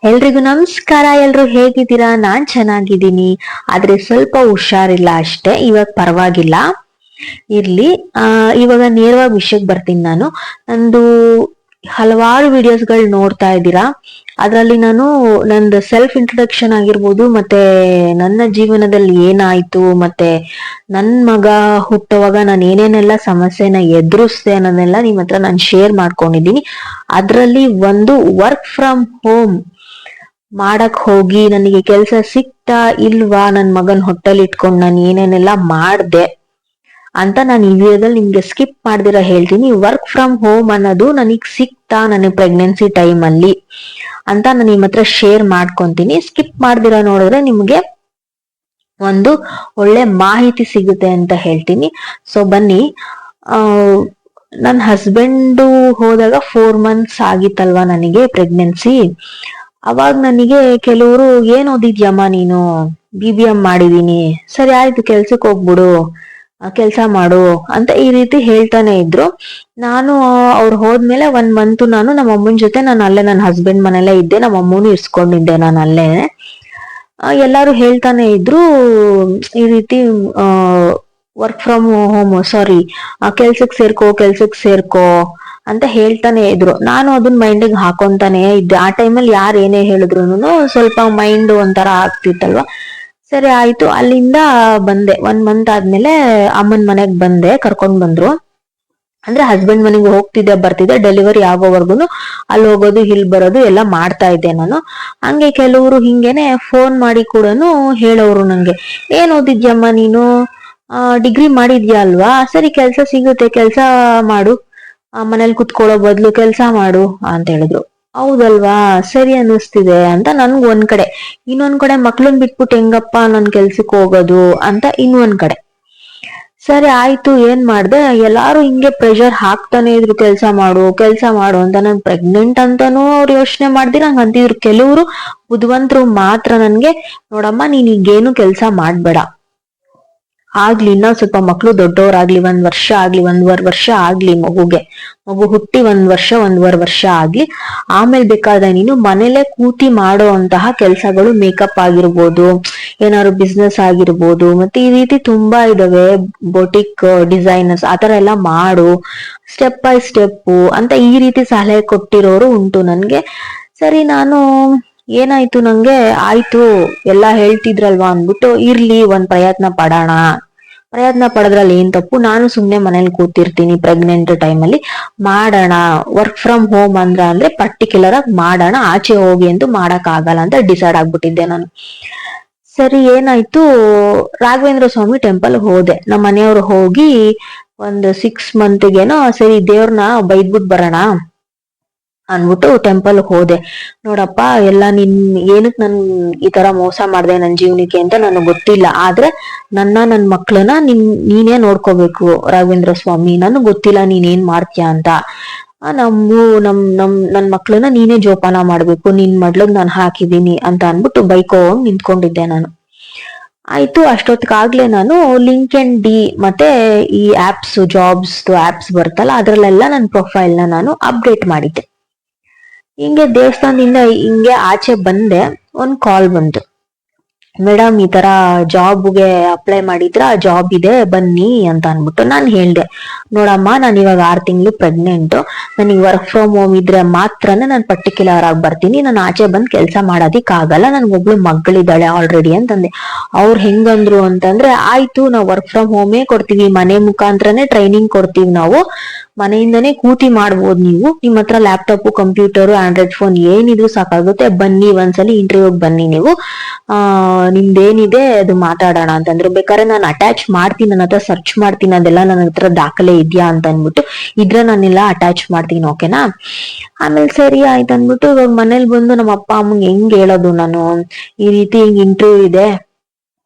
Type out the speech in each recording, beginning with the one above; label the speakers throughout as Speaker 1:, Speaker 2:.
Speaker 1: ಎಲ್ರಿಗೂ ನಮಸ್ಕಾರ. ಎಲ್ರು ಹೇಗಿದ್ದೀರಾ? ನಾನ್ ಚೆನ್ನಾಗಿದ್ದೀನಿ, ಆದ್ರೆ ಸ್ವಲ್ಪ ಹುಷಾರಿಲ್ಲ ಅಷ್ಟೇ. ಇವಾಗ ಪರವಾಗಿಲ್ಲ, ಇರ್ಲಿ. ಇವಾಗ ನೇರವಾಗಿ ವಿಷಯಕ್ಕೆ ಬರ್ತೀನಿ. ನಂದು ಹಲವಾರು ವಿಡಿಯೋಸ್ಗಳು ನೋಡ್ತಾ ಇದ್ದೀರಾ. ಅದರಲ್ಲಿ ನಾನು ನಂದು ಸೆಲ್ಫ್ ಇಂಟ್ರೊಡಕ್ಷನ್ ಆಗಿರ್ಬೋದು, ಮತ್ತೆ ನನ್ನ ಜೀವನದಲ್ಲಿ ಏನಾಯ್ತು, ಮತ್ತೆ ನನ್ ಮಗ ಹುಟ್ಟುವಾಗ ನಾನು ಏನೇನೆಲ್ಲ ಸಮಸ್ಯೆನ ಎದುರಿಸ್ದೆ ಅನ್ನೋದನ್ನೆಲ್ಲ ನಿಮ್ ಹತ್ರ ನಾನು ಶೇರ್ ಮಾಡ್ಕೊಂಡಿದ್ದೀನಿ. ಅದರಲ್ಲಿ ಒಂದು ವರ್ಕ್ ಫ್ರಮ್ ಹೋಮ್ ಮಾಡಕ್ ಹೋಗಿ ನನಗೆ ಕೆಲ್ಸ ಸಿಕ್ತಾ ಇಲ್ವಾ, ನನ್ ಮಗನ್ ಹೊಟ್ಟೆಲ್ ಇಟ್ಕೊಂಡು ನಾನು ಏನೇನೆಲ್ಲ ಮಾಡ್ದೆ ಅಂತ ನಾನು ಈ ವಿಡಿಯೋದಲ್ಲಿ ನಿಮ್ಗೆ ಸ್ಕಿಪ್ ಮಾಡ್ದಿರ ಹೇಳ್ತೀನಿ. ವರ್ಕ್ ಫ್ರಮ್ ಹೋಮ್ ಅನ್ನೋದು ನನಗ್ ಸಿಕ್ತಾ ನನಗೆ ಪ್ರೆಗ್ನೆನ್ಸಿ ಟೈಮ್ ಅಲ್ಲಿ ಅಂತ ನಾನು ನಿಮ್ಮ ಹತ್ರ ಶೇರ್ ಮಾಡ್ಕೊಂತೀನಿ. ಸ್ಕಿಪ್ ಮಾಡ್ದಿರ ನೋಡಿದ್ರೆ ನಿಮ್ಗೆ ಒಂದು ಒಳ್ಳೆ ಮಾಹಿತಿ ಸಿಗುತ್ತೆ ಅಂತ ಹೇಳ್ತೀನಿ. ಸೊ ಬನ್ನಿ. ನನ್ನ ಹಸ್ಬೆಂಡ್ ಹೋದಾಗ 4 months ಆಗಿತ್ತಲ್ವಾ ನನಗೆ ಪ್ರೆಗ್ನೆನ್ಸಿ. ಅವಾಗ ನನಗೆ ಕೆಲವರು ಏನ್ ಓದಿದ್ಯಮ್ಮ ನೀನು, BBM ಮಾಡಿದೀನಿ, ಸರಿ ಆಯ್ತು ಕೆಲ್ಸಕ್ಕೆ ಹೋಗ್ಬಿಡು, ಕೆಲ್ಸ ಮಾಡು ಅಂತ ಈ ರೀತಿ ಹೇಳ್ತಾನೆ ಇದ್ರು. ನಾನು ಅವ್ರು ಹೋದ್ಮೇಲೆ 1 month ನಾನು ನಮ್ಮ ಅಮ್ಮನ ಜೊತೆ ನಾನು ಅಲ್ಲೇ ನನ್ನ ಹಸ್ಬೆಂಡ್ ಮನೆಯಲ್ಲೇ ಇದ್ದೆ. ನಮ್ಮ ಅಮ್ಮನೂ ಇರ್ಸ್ಕೊಂಡಿದ್ದೆ ನಾನು ಅಲ್ಲೇ. ಎಲ್ಲಾರು ಹೇಳ್ತಾನೆ ಇದ್ರು ಈ ರೀತಿ ವರ್ಕ್ ಫ್ರಮ್ ಹೋಮ್, ಸಾರಿ ಕೆಲ್ಸಕ್ ಸೇರ್ಕೋ ಅಂತ ಹೇಳ್ತಾನೆ ಇದ್ರು. ನಾನು ಅದನ್ನ ಮೈಂಡಿಗೆ ಹಾಕೊಂತಾನೆ ಇದ್ದೆ. ಆ ಟೈಮಲ್ಲಿ ಯಾರು ಏನೇ ಹೇಳಿದ್ರು ಸ್ವಲ್ಪ ಮೈಂಡ್ ಒಂಥರ ಆಗ್ತಿತ್ತಲ್ವಾ. ಸರಿ ಆಯ್ತು, ಅಲ್ಲಿಂದ ಬಂದೆ. 1 month ಆದ್ಮೇಲೆ ಅಮ್ಮನ್ ಮನೆಗ್ ಬಂದೆ, ಕರ್ಕೊಂಡ್ ಬಂದ್ರು. ಅಂದ್ರೆ ಹಸ್ಬೆಂಡ್ ಮನೆಗೆ ಹೋಗ್ತಿದ್ದೆ ಬರ್ತಿದ್ದೆ, ಡೆಲಿವರಿ ಆಗೋವರ್ಗುನು ಅಲ್ಲಿ ಹೋಗೋದು ಇಲ್ಲಿ ಬರೋದು ಎಲ್ಲ ಮಾಡ್ತಾ ಇದ್ದೆ ನಾನು. ಹಂಗೆ ಕೆಲವರು ಹಿಂಗೇನೆ ಫೋನ್ ಮಾಡಿ ಕೂಡ ಹೇಳೋರು ನಂಗೆ, ಏನ್ ಓದಿದ್ಯಮ್ಮ ನೀನು, ಡಿಗ್ರಿ ಮಾಡಿದ್ಯಾ ಅಲ್ವಾ, ಸರಿ ಕೆಲ್ಸ ಸಿಗುತ್ತೆ, ಕೆಲ್ಸ ಮಾಡು, ಮನೇಲಿ ಕುತ್ಕೊಳ್ಳೋ ಬದ್ಲು ಕೆಲ್ಸ ಮಾಡು ಅಂತ ಹೇಳಿದ್ರು. ಹೌದಲ್ವಾ, ಸರಿ ಅನ್ನಿಸ್ತಿದೆ ಅಂತ ನನ್ಗ್ ಒಂದ್ ಕಡೆ. ಇನ್ನೊಂದ್ ಕಡೆ ಮಕ್ಳನ್ ಬಿಟ್ಬಿಟ್ಟು ಹೆಂಗಪ್ಪ ನನ್ ಕೆಲ್ಸಕ್ ಹೋಗೋದು ಅಂತ ಇನ್ನೊಂದ್ ಕಡೆ. ಸರಿ ಆಯ್ತು, ಏನ್ ಮಾಡ್ದೆ, ಎಲ್ಲಾರು ಹಿಂಗೆ ಪ್ರೆಷರ್ ಹಾಕ್ತಾನೆ ಇದ್ರು, ಕೆಲ್ಸ ಮಾಡು ಅಂತ. ನಾನ್ ಪ್ರೆಗ್ನೆಂಟ್ ಅಂತಾನೂ ಅವ್ರು ಯೋಚನೆ ಮಾಡ್ದಿರ ಹಂಗ ಅಂತಿದ್ರು. ಕೆಲವರು ಬುದ್ಧಿವಂತರು ಮಾತ್ರ ನನ್ಗೆ, ನೋಡಮ್ಮ ನೀನ್ ಈಗೇನು ಕೆಲ್ಸ ಮಾಡ್ಬೇಡ, ಆಗ್ಲಿ ಇನ್ನೊಂದ್ ಸ್ವಲ್ಪ ಮಕ್ಳು ದೊಡ್ಡವರಾಗ್ಲಿ, 1 ವರ್ಷ ಆಗ್ಲಿ, 1.5 ವರ್ಷ ಆಗ್ಲಿ, ಮಗು ಹುಟ್ಟಿ 1 ವರ್ಷ 1.5 ವರ್ಷ ಆಗ್ಲಿ, ಆಮೇಲೆ ಬೇಕಾದ್ರೆ ನೀನು ಮನೇಲೆ ಕೂತಿ ಮಾಡೋ ಅಂತಹ ಕೆಲ್ಸಗಳು, ಮೇಕಪ್ ಆಗಿರ್ಬೋದು, ಏನಾದ್ರು ಬಿಸ್ನೆಸ್ ಆಗಿರ್ಬೋದು, ಮತ್ತೆ ಈ ರೀತಿ ತುಂಬಾ ಇದಾವೆ, ಬೊಟಿಕ್ ಡಿಸೈನರ್ಸ್ ಆತರ ಎಲ್ಲ ಮಾಡು, ಸ್ಟೆಪ್ ಬೈ ಸ್ಟೆಪ್ ಅಂತ ಈ ರೀತಿ ಸಲಹೆ ಕೊಟ್ಟಿರೋರು ಉಂಟು ನನ್ಗೆ. ಸರಿ, ನಾನು ಏನಾಯ್ತು ನಂಗೆ, ಆಯ್ತು ಎಲ್ಲಾ ಹೇಳ್ತಿದ್ರಲ್ವಾ ಅನ್ಬಿಟ್ಟು, ಇರ್ಲಿ ಒಂದ್ ಪ್ರಯತ್ನ ಪಡೋದ್ರಲ್ಲಿ ಏನ್ ತಪ್ಪು, ನಾನು ಸುಮ್ನೆ ಮನೇಲಿ ಕೂತಿರ್ತೀನಿ ಪ್ರೆಗ್ನೆಂಟ್ ಟೈಮಲ್ಲಿ, ಮಾಡೋಣ. ವರ್ಕ್ ಫ್ರಮ್ ಹೋಮ್ ಅಂದ್ರೆ ಪರ್ಟಿಕ್ಯುಲರ್ ಆಗಿ ಮಾಡೋಣ, ಆಚೆ ಹೋಗಿ ಅಂತೂ ಮಾಡಕ್ ಆಗಲ್ಲ ಅಂತ ಡಿಸೈಡ್ ಆಗ್ಬಿಟ್ಟಿದ್ದೆ ನಾನು. ಸರಿ, ಏನಾಯ್ತು, ರಾಘವೇಂದ್ರ ಸ್ವಾಮಿ ಟೆಂಪಲ್ ಹೋದೆ. ನಮ್ಮ ಮನೆಯವ್ರು ಹೋಗಿ ಒಂದು 6 monthsಗೇನೋ ಸರಿ ದೇವ್ರನ್ನ ಬೈದ್ಬಿಟ್ ಬರೋಣ ಅನ್ಬಿಟ್ಟು ಟೆಂಪಲ್ ಹೋದೆ. ನೋಡಪ್ಪ, ಎಲ್ಲ ಏನಕ್ ನನ್ ಈ ತರ ಮೋಸ ಮಾಡ್ದೆ ನನ್ ಜೀವನಕ್ಕೆ ಅಂತ ನನಗ್ ಗೊತ್ತಿಲ್ಲ, ಆದ್ರೆ ನನ್ ಮಕ್ಳನ್ನ ನೀನೇ ನೋಡ್ಕೋಬೇಕು ರಾಘವೇಂದ್ರ ಸ್ವಾಮಿ, ನನಗ್ ಗೊತ್ತಿಲ್ಲ ನೀನ್ ಏನ್ ಮಾಡ್ತೀಯ ಅಂತ. ನನ್ ಮಕ್ಳನ್ನ ನೀನೇ ಜೋಪಾನ ಮಾಡ್ಬೇಕು, ನಿನ್ ಮಡ್ಲಗ್ ನಾನು ಹಾಕಿದೀನಿ ಅಂತ ಅನ್ಬಿಟ್ಟು ಬೈಕೋಂಗ್ ನಿಂತ್ಕೊಂಡಿದ್ದೆ ನಾನು. ಆಯ್ತು, ಅಷ್ಟೊತ್ತಿಗಾಗ್ಲೇ ನಾನು LinkedIn ಮತ್ತೆ ಈ ಆಪ್ಸ್, ಜಾಬ್ಸ್ ಆಪ್ಸ್ ಬರ್ತಲ್ಲ, ಅದ್ರಲ್ಲೆಲ್ಲ ನನ್ನ ಪ್ರೊಫೈಲ್ನ ನಾನು ಅಪ್ಡೇಟ್ ಮಾಡಿದ್ದೆ. ಹಿಂಗೆ ದೇವಸ್ಥಾನದಿಂದ ಹಿಂಗೆ ಆಚೆ ಬಂದೆ, ಒಂದ್ ಕಾಲ್ ಬಂತು. ಮೇಡಮ್, ಈ ತರ ಜಾಬ್ಗೆ ಅಪ್ಲೈ ಮಾಡಿದ್ರ, ಜಾಬ್ ಇದೆ ಬನ್ನಿ ಅಂತ ಅನ್ಬಿಟ್ಟು. ನಾನ್ ಹೇಳ್ದೆ, ನೋಡಮ್ಮ, ನಾನು ಇವಾಗ 6 ತಿಂಗಳು ಪ್ರೆಗ್ನೆಂಟ್, ನನಗೆ ವರ್ಕ್ ಫ್ರಮ್ ಹೋಮ್ ಇದ್ರೆ ಮಾತ್ರನೇ ನಾನು ಪರ್ಟಿಕ್ಯುಲರ್ ಆಗಿ ಬರ್ತೀನಿ, ನಾನು ಆಚೆ ಬಂದ್ ಕೆಲ್ಸ ಮಾಡೋದಿಕ್ ಆಗಲ್ಲ, ನನ್ಗೊಬ್ಳು ಮಗಳಿದ್ದಾಳೆ ಆಲ್ರೆಡಿ ಅಂತಂದೆ. ಅವ್ರು ಹೆಂಗಂದ್ರು ಅಂತಂದ್ರೆ, ಆಯ್ತು ನಾವು ವರ್ಕ್ ಫ್ರಮ್ ಹೋಮೇ ಕೊಡ್ತೀವಿ, ಮನೆ ಮುಖಾಂತರನೇ ಟ್ರೈನಿಂಗ್ ಕೊಡ್ತೀವಿ ನಾವು, ಮನೆಯಿಂದನೇ ಕೂತಿ ಮಾಡ್ಬೋದು ನೀವು, ನಿಮ್ ಹತ್ರ ಲ್ಯಾಪ್ಟಾಪ್, ಕಂಪ್ಯೂಟರ್, ಆಂಡ್ರಾಯ್ಡ್ ಫೋನ್ ಏನಿದ್ರು ಸಾಕಾಗುತ್ತೆ, ಬನ್ನಿ ಒಂದ್ಸಲಿ ಇಂಟರ್ವ್ಯೂಗ್ ಬನ್ನಿ ನೀವು, ನಿಮ್ದೇನಿದೆ ಅದು ಮಾತಾಡೋಣ ಅಂತಂದ್ರು. ಬೇಕಾದ್ರೆ ನಾನು ಅಟ್ಯಾಚ್ ಮಾಡ್ತೀನಿ, ನನ್ನ ಹತ್ರ ಸರ್ಚ್ ಮಾಡ್ತೀನಿ, ಅದೆಲ್ಲ ನನ್ನ ಹತ್ರ ದಾಖಲೆ ಇದ್ಯಾ ಅಂತ ಅನ್ಬಿಟ್ಟು. ಇದ್ರೆ ನಾನೆಲ್ಲ ಅಟ್ಯಾಚ್ ಮಾಡ್ತೀನಿ, ಓಕೆನಾ. ಆಮೇಲೆ ಸರಿ ಆಯ್ತು ಅನ್ಬಿಟ್ಟು ಇವಾಗ ಮನೇಲಿ ಬಂದು ನಮ್ಮ ಅಪ್ಪ ಅಮ್ಮಂಗೆ ಹೆಂಗ್ ಹೇಳೋದು, ನಾನು ಈ ರೀತಿ ಹಿಂಗ್ ಇಂಟರ್ವ್ಯೂ ಇದೆ,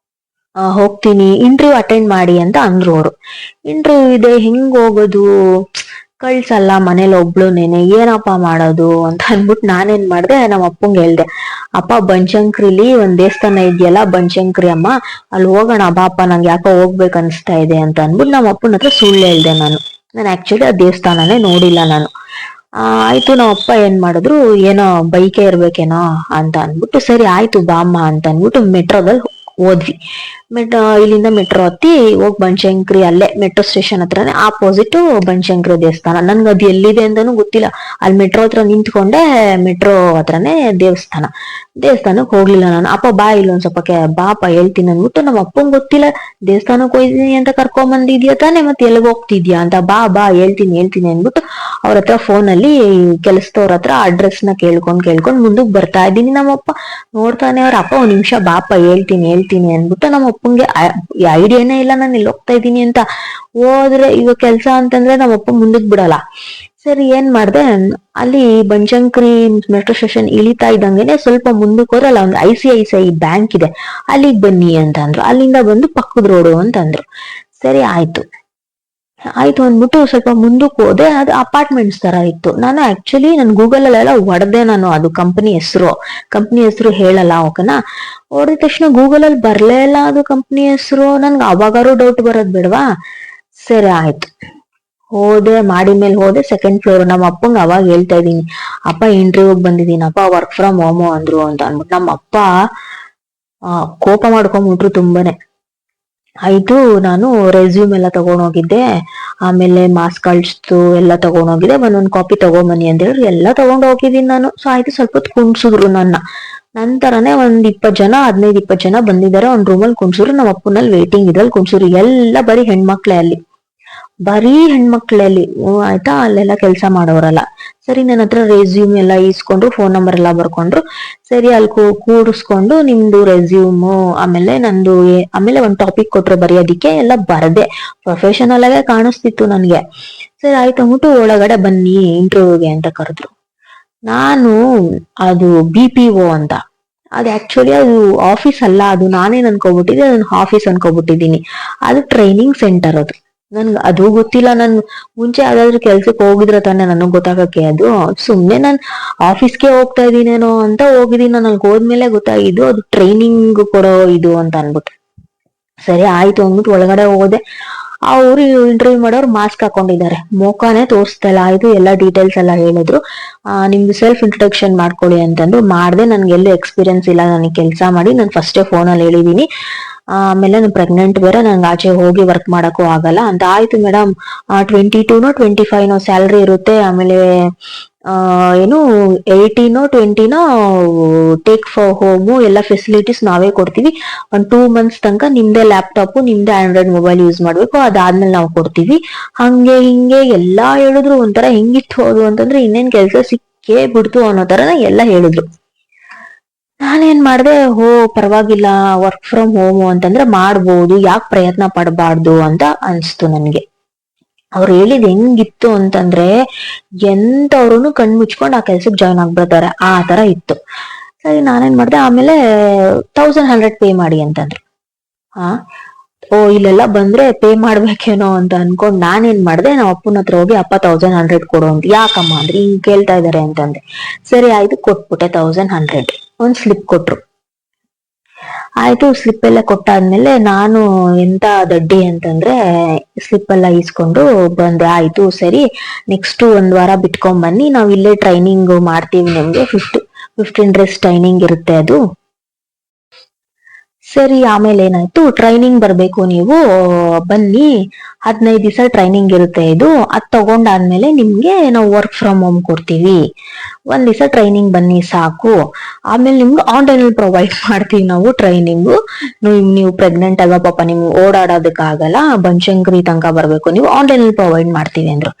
Speaker 1: ಹೋಗ್ತೀನಿ, ಇಂಟರ್ವ್ಯೂ ಅಟೆಂಡ್ ಮಾಡಿ ಅಂತ ಅಂದ್ರು ಅವರು. ಇಂಟರ್ವ್ಯೂ ಇದೆ, ಹೆಂಗ್ ಹೋಗೋದು, ಕಳ್ಸಲ್ಲ ಮನೇಲಿ ಒಬ್ಳುನೇನೆ, ಏನಪ್ಪ ಮಾಡೋದು ಅಂತ ಅನ್ಬಿಟ್ಟು ನಾನೇನ್ ಮಾಡ್ದೆ, ನಮ್ಮ ಅಪ್ಪಂಗೆ ಹೇಳ್ದೆ, ಅಪ್ಪ ಬನಶಂಕರಿಲಿ ಒಂದ್ ದೇವಸ್ಥಾನ ಇದೆಯಲ್ಲ, ಬನಶಂಕರಿ ಅಮ್ಮ, ಅಲ್ಲಿ ಹೋಗೋಣ ಬಾಪ, ನಂಗೆ ಯಾಕೋ ಹೋಗ್ಬೇಕು ಅನ್ಸ್ತಾ ಇದೆ ಅಂತ ಅನ್ಬಿಟ್ಟು ನಮ್ಮ ಅಪ್ಪನ ಹತ್ರ ಸುಳ್ಳು ಹೇಳ್ದೆ ನಾನು. ಆಕ್ಚುಲಿ ಆ ದೇವಸ್ಥಾನನೇ ನೋಡಿಲ್ಲ ನಾನು. ಆಯ್ತು ನಮ್ಮ ಅಪ್ಪ ಏನ್ ಮಾಡಿದ್ರು, ಏನೋ ಬೈಕೆ ಇರ್ಬೇಕೇನೋ ಅಂತ ಅನ್ಬಿಟ್ಟು ಸರಿ ಆಯ್ತು ಬಾಮ್ಮ ಅಂತ ಅನ್ಬಿಟ್ಟು ಮೆಟ್ರೋದಲ್ಲಿ ಹೋದ್ವಿ. ಇಲ್ಲಿಂದ ಮೆಟ್ರೋ ಹತ್ತಿ ಹೋಗ್ ಬನಶಂಕರಿ, ಅಲ್ಲೇ ಮೆಟ್ರೋ ಸ್ಟೇಷನ್ ಹತ್ರನೇ ಆಪೋಸಿಟ್ ಬನಶಂಕರಿ ದೇವಸ್ಥಾನ. ನನ್ಗೆ ಅದು ಎಲ್ಲಿದೆ ಅಂತಾನು ಗೊತ್ತಿಲ್ಲ. ಅಲ್ಲಿ ಮೆಟ್ರೋ ಹತ್ರ ನಿಂತ್ಕೊಂಡೆ, ಮೆಟ್ರೋ ಹತ್ರನೇ ದೇವಸ್ಥಾನಕ್ಕೆ ಹೋಗ್ಲಿಲ್ಲ ನಾನು. ಅಪ್ಪ ಬಾ ಇಲ್ಲೊಂದ್ ಸ್ವಲ್ಪ ಬಾಪ ಹೇಳ್ತೀನಿ ಅಂದ್ಬಿಟ್ಟು, ನಮ್ಮ ಅಪ್ಪಂಗ್ ಗೊತ್ತಿಲ್ಲ ದೇವಸ್ಥಾನಕ್ಕೆ ಹೋಯ್ತೀನಿ ಅಂತ ಕರ್ಕೊಂಡ್ ಬಂದಿದ್ಯಾ ತಾನೆ, ಮತ್ತೆ ಎಲ್ಲಿಗೆ ಹೋಗ್ತಿದ್ಯಾ ಅಂತ. ಬಾ ಹೇಳ್ತೀನಿ ಅಂದ್ಬಿಟ್ಟು ಅವ್ರ ಹತ್ರ ಫೋನ್ ಅಲ್ಲಿ ಕೆಲ್ಸದವ್ರ ಹತ್ರ ಅಡ್ರೆಸ್ ನ ಕೇಳ್ಕೊಂಡ್ ಮುಂದಕ್ ಬರ್ತಾ ಇದ್ದೀನಿ. ನಮ್ಮಪ್ಪ ನೋಡ್ತಾನೆ, ಅವ್ರ ಅಪ್ಪ ಒಂದ್ ನಿಮಿಷ ಬಾಪ ಹೇಳ್ತೀನಿ ಅಂದ್ಬಿಟ್ಟು, ನಮ್ಮ ಅಪ್ಪಂಗೆ ಐಡಿಯಾನೇ ಇಲ್ಲ ನಾನು ಎಲ್ಲಿ ಹೋಗ್ತಾ ಇದ್ದೀನಿ ಅಂತ. ಹೋದ್ರೆ ಇವಾಗ ಕೆಲ್ಸ ಅಂತಂದ್ರೆ ನಮ್ಮಪ್ಪ ಮುಂದಕ್ ಬಿಡಲ್ಲ. ಸರಿ ಏನ್ ಮಾಡ್ದೆ, ಅಲ್ಲಿ ಬನಶಂಕರಿ ಮೆಟ್ರೋ ಸ್ಟೇಷನ್ ಇಳಿತಾ ಇದ್ದಂಗೆನೆ ಸ್ವಲ್ಪ ಮುಂದಕ್ಕೆ ಹೋದ್ರೆ ಅಲ್ಲ ಒಂದು ICICI ಬ್ಯಾಂಕ್ ಇದೆ, ಅಲ್ಲಿಗ್ ಬನ್ನಿ ಅಂತ ಅಂದ್ರು. ಅಲ್ಲಿಂದ ಬಂದು ಪಕ್ಕದ ರೋಡು ಅಂತ ಅಂದ್ರು. ಸರಿ ಆಯ್ತು ಅಂದ್ಬಿಟ್ಟು ಸ್ವಲ್ಪ ಮುಂದಕ್ಕೆ ಹೋದೆ. ಅದು ಅಪಾರ್ಟ್ಮೆಂಟ್ಸ್ ತರ ಇತ್ತು. ನಾನು ಆಕ್ಚುಲಿ ನನ್ ಗೂಗಲ್ ಅಲ್ಲೆಲ್ಲ ಹೊಡೆದೆ, ನಾನು ಅದು ಕಂಪನಿ ಹೆಸರು ಹೇಳಲ್ಲ ಓಕೆನಾ. ಹೊಡೆದ ತಕ್ಷಣ ಗೂಗಲ್ ಅಲ್ಲಿ ಬರ್ಲೇ ಇಲ್ಲ ಅದು ಕಂಪನಿ ಹೆಸರು. ನನ್ಗೆ ಅವಾಗಾರು ಡೌಟ್ ಬರೋದ್ ಬಿಡ್ವಾ. ಸರಿ ಆಯ್ತು ಹೋದೆ, ಮಾಡಿ ಮೇಲೆ ಹೋದೆ, ಸೆಕೆಂಡ್ ಫ್ಲೋರ್. ನಮ್ಮ ಅಪ್ಪಂಗೆ ಅವಾಗ ಹೇಳ್ತಾ ಇದೀನಿ, ಅಪ್ಪ ಇಂಟರ್ವ್ಯೂಗ್ ಬಂದಿದ್ದೀನಪ್ಪ, ವರ್ಕ್ ಫ್ರಮ್ ಹೋಮ್ ಅಂದ್ರು ಅಂತ ಅನ್ಬಿಟ್ಟು. ನಮ್ಮ ಅಪ್ಪ ಕೋಪ ಮಾಡ್ಕೊಂಡ್ಬಿಟ್ರು ತುಂಬಾನೇ. ಆಯ್ತು ನಾನು ರೆಸ್ಯೂಮ್ ಎಲ್ಲ ತಗೊಂಡೋಗಿದ್ದೆ, ಆಮೇಲೆ ಮಾಸ್ ಕಳ್ಸ್ತು ಎಲ್ಲ ತಗೊಂಡೋಗಿದ್ದೆ, ಒಂದೊಂದ್ ಕಾಪಿ ತಗೊಂಬನ್ನಿ ಅಂತ ಹೇಳಿ ಎಲ್ಲ ತಗೊಂಡ್ ಹೋಗಿದ್ದೀನಿ ನಾನು. ಸೊ ಆಯ್ತು ಸ್ವಲ್ಪ ಹೊತ್ತು ಕುಣ್ಸಿದ್ರು ನನ್ನ. ನಂತರನೇ ಒಂದ್ 15-20 ಜನ ಬಂದಿದ್ದಾರೆ. ಒಂದ್ ರೂಮಲ್ಲಿ ಕುಣ್ಸಿದ್ರು. ನಮ್ಮ ಅಪ್ಪನಲ್ಲಿ ವೇಟಿಂಗ್ ಇದ್ರಲ್ಲಿ ಕುಣ್ಸಿದ್ರು. ಎಲ್ಲ ಬರೀ ಹೆಣ್ಮಕ್ಳೇ ಅಲ್ಲಿ, ಆಯ್ತಾ. ಅಲ್ಲೆಲ್ಲ ಕೆಲ್ಸ ಮಾಡೋರಲ್ಲ. ಸರಿ ನನ್ನ ಹತ್ರ ರೆಸ್ಯೂಮ್ ಎಲ್ಲ ಇಸ್ಕೊಂಡ್ರು, ಫೋನ್ ನಂಬರ್ ಎಲ್ಲ ಬರ್ಕೊಂಡ್ರು. ಸರಿ ಅಲ್ಲಿ ಕೂಡಿಸ್ಕೊಂಡು ನಿಮ್ದು ರೆಸ್ಯೂಮ್, ಆಮೇಲೆ ಒಂದ್ ಟಾಪಿಕ್ ಕೊಟ್ರು ಬರೆಯೋದಿಕ್ಕೆ. ಎಲ್ಲ ಬರ್ದೆ, ಪ್ರೊಫೆಷನಲ್ ಆಗೇ ಕಾಣಿಸ್ತಿತ್ತು ನನ್ಗೆ. ಸರಿ ಆಯ್ತು ಅಂದ್ಬಿಟ್ಟು ಒಳಗಡೆ ಬನ್ನಿ ಇಂಟರ್ವ್ಯೂಗೆ ಅಂತ ಕರೆದ್ರು. ನಾನು ಅದು BPO ಅಂತ, ಅದು ಆಕ್ಚುಲಿ ಅದು ಆಫೀಸ್ ಅಲ್ಲ, ಅದು ನಾನೇನ್ ಅನ್ಕೋಬಿಟ್ಟಿದ್ದೆ, ಅದನ್ನ ಆಫೀಸ್ ಅನ್ಕೋಬಿಟ್ಟಿದೀನಿ. ಅದು ಟ್ರೈನಿಂಗ್ ಸೆಂಟರ್. ಅದು ನನ್ಗೆ ಅದು ಗೊತ್ತಿಲ್ಲ. ನನ್ ಮುಂಚೆ ಯಾವ್ದಾದ್ರು ಕೆಲ್ಸಕ್ಕೆ ಹೋಗಿದ್ರೆ ತಾನೆ ನನಗ್ ಗೊತ್ತಾಗಕ್ಕೆ. ಅದು ಸುಮ್ನೆ ನಾನ್ ಆಫೀಸ್ಗೆ ಹೋಗ್ತಾ ಇದೀನೇನೋ ಅಂತ ಹೋಗಿದ್ದೀನಿ. ನಾನು ಅಲ್ಲಿ ಹೋದ್ಮೇಲೆ ಗೊತ್ತಾಗಿದ್ದು ಅದು ಟ್ರೈನಿಂಗ್ ಕೊಡೋ ಇದು ಅಂತ ಅನ್ಬಿಟ್ಟು. ಸರಿ ಆಯ್ತು ಅಂದ್ಬಿಟ್ಟು ಒಳಗಡೆ ಹೋದೆ. ಅವ್ರು ಇಂಟರ್ವ್ಯೂ ಮಾಡೋರು ಮಾಸ್ಕ್ ಹಾಕೊಂಡಿದ್ದಾರೆ, ಮುಖಾನೇ ತೋರಿಸ್ತಾ ಇಲ್ಲ. ಆಯ್ತು ಎಲ್ಲ ಡೀಟೇಲ್ಸ್ ಎಲ್ಲ ಹೇಳಿದ್ರು. ನಿಮ್ದು ಸೆಲ್ಫ್ ಇಂಟ್ರೊಡಕ್ಷನ್ ಮಾಡ್ಕೊಳ್ಳಿ ಅಂತಂದ್ರು. ಮಾಡ್ದೆ. ನನ್ಗೆ ಎಲ್ಲೂ ಎಕ್ಸ್ಪೀರಿಯನ್ಸ್ ಇಲ್ಲ, ನನಗೆ ಕೆಲಸ ಮಾಡಿ ನಾನು ಫಸ್ಟೇ ಫೋನಲ್ಲಿ ಹೇಳಿದೀನಿ. ಆಮೇಲೆ ನಾನು ಪ್ರೆಗ್ನೆಂಟ್ ಬೇರೆ, ನನ್ಗೆ ಆಚೆ ಹೋಗಿ ವರ್ಕ್ ಮಾಡಕ್ಕೂ ಆಗಲ್ಲ ಅಂತ. ಆಯ್ತು ಮೇಡಮ್, 22-25 ಸ್ಯಾಲ್ರಿ ಇರುತ್ತೆ. ಆಮೇಲೆ ಏನು 18-20 ಟೇಕ್ ಫಾರ್ ಹೋಮು ಎಲ್ಲ ಫೆಸಿಲಿಟೀಸ್ ನಾವೇ ಕೊಡ್ತೀವಿ. 2 months ತನಕ ನಿಮ್ದೇ ಲ್ಯಾಪ್ಟಾಪ್, ನಿಮ್ದೇ ಆಂಡ್ರಾಯ್ಡ್ ಮೊಬೈಲ್ ಯೂಸ್ ಮಾಡ್ಬೇಕು, ಅದಾದ್ಮೇಲೆ ನಾವು ಕೊಡ್ತೀವಿ. ಹಂಗೆ ಹಿಂಗೆ ಎಲ್ಲಾ ಹೇಳಿದ್ರು. ಒಂಥರ ಹೆಂಗಿತ್ತು ಅದು ಅಂತಂದ್ರೆ, ಇನ್ನೇನ್ ಕೆಲ್ಸ ಸಿಕ್ಕೇ ಬಿಡ್ತು ಅನ್ನೋ ತರನ ಎಲ್ಲ ಹೇಳಿದ್ರು. ನಾನೇನ್ ಮಾಡ್ದೆ, ಪರವಾಗಿಲ್ಲ, ವರ್ಕ್ ಫ್ರಮ್ ಹೋಮ್ ಅಂತಂದ್ರೆ ಮಾಡ್ಬೋದು, ಯಾಕೆ ಪ್ರಯತ್ನ ಪಡಬಾರ್ದು ಅಂತ ಅನ್ಸ್ತು ನನ್ಗೆ. ಅವ್ರು ಹೇಳಿದ್ ಹೆಂಗಿತ್ತು ಅಂತಂದ್ರೆ, ಎಂತವ್ರು ಕಣ್ ಮುಚ್ಕೊಂಡು ಆ ಕೆಲ್ಸಕ್ಕೆ ಜಾಯ್ನ್ ಆಗ್ಬಿಡ್ತಾರೆ, ಆ ತರ ಇತ್ತು. ಸರಿ ನಾನೇನ್ ಮಾಡ್ದೆ, ಆಮೇಲೆ 1100 ಪೇ ಮಾಡಿ ಅಂತಂದ್ರು. ಇಲ್ಲೆಲ್ಲ ಬಂದ್ರೆ ಪೇ ಮಾಡ್ಬೇಕೇನೋ ಅಂತ ಅನ್ಕೊಂಡ್ ನಾನೇನ್ ಮಾಡ್ದೆ, ನಾವ್ ಅಪ್ಪನ ಹತ್ರ ಹೋಗಿ, ಅಪ್ಪ 1100 ಕೊಡು ಅಂತ. ಯಾಕಮ್ಮ ಅಂದ್ರೆ ಹಿಂಗ್ ಕೇಳ್ತಾ ಇದಾರೆ ಅಂತಂದೆ. ಸರಿ ಆಯ್ತು ಕೊಟ್ಬಿಟ್ಟೆ 1100. ಒಂದ್ ಸ್ಲಿಪ್ ಕೊಟ್ರು. ಆಯ್ತು ಸ್ಲಿಪ್ ಎಲ್ಲ ಕೊಟ್ಟಾದ್ಮೇಲೆ ನಾನು ಎಂತ ದಡ್ಡಿ ಅಂತಂದ್ರೆ ಸ್ಲಿಪ್ ಎಲ್ಲ ಇಸ್ಕೊಂಡು ಬಂದೆ. ಆಯ್ತು ಸರಿ, ನೆಕ್ಸ್ಟ್ 1 ವಾರ ಬಿಟ್ಕೊಂಡ್ ಬನ್ನಿ, ನಾವ್ ಇಲ್ಲೇ ಟ್ರೈನಿಂಗ್ ಮಾಡ್ತೀವಿ, ನಿಮ್ಗೆ 15 days ಟ್ರೈನಿಂಗ್ ಇರುತ್ತೆ ಅದು. ಸರಿ ಆಮೇಲೆ ಏನಾಯ್ತು, ಟ್ರೈನಿಂಗ್ ಬರ್ಬೇಕು ನೀವು, ಬನ್ನಿ, 15 ದಿವಸ ಟ್ರೈನಿಂಗ್ ಇರುತ್ತೆ ಇದು. ಅದ್ ತಗೊಂಡಾದ್ಮೇಲೆ ನಿಮ್ಗೆ ನಾವು ವರ್ಕ್ ಫ್ರಮ್ ಹೋಮ್ ಕೊಡ್ತೀವಿ. 1 ದಿವಸ ಟ್ರೈನಿಂಗ್ ಬನ್ನಿ ಸಾಕು. ಆಮೇಲೆ ನಿಮ್ಗೆ ಆನ್ಲೈನ್ ಪ್ರೊವೈಡ್ ಮಾಡ್ತೀವಿ ನಾವು ಟ್ರೈನಿಂಗು. ನೀವು ಪ್ರೆಗ್ನೆಂಟ್ ಅಲ್ವಾ ಪಾಪ, ನಿಮ್ಗೆ ಓಡಾಡೋದಕ್ಕಾಗಲ್ಲ, ಬನಶಂಕರಿ ತನಕ ಬರ್ಬೇಕು, ನೀವು ಆನ್ಲೈನ್ ಪ್ರೊವೈಡ್ ಮಾಡ್ತೀವಿ ಅಂದ್ರು.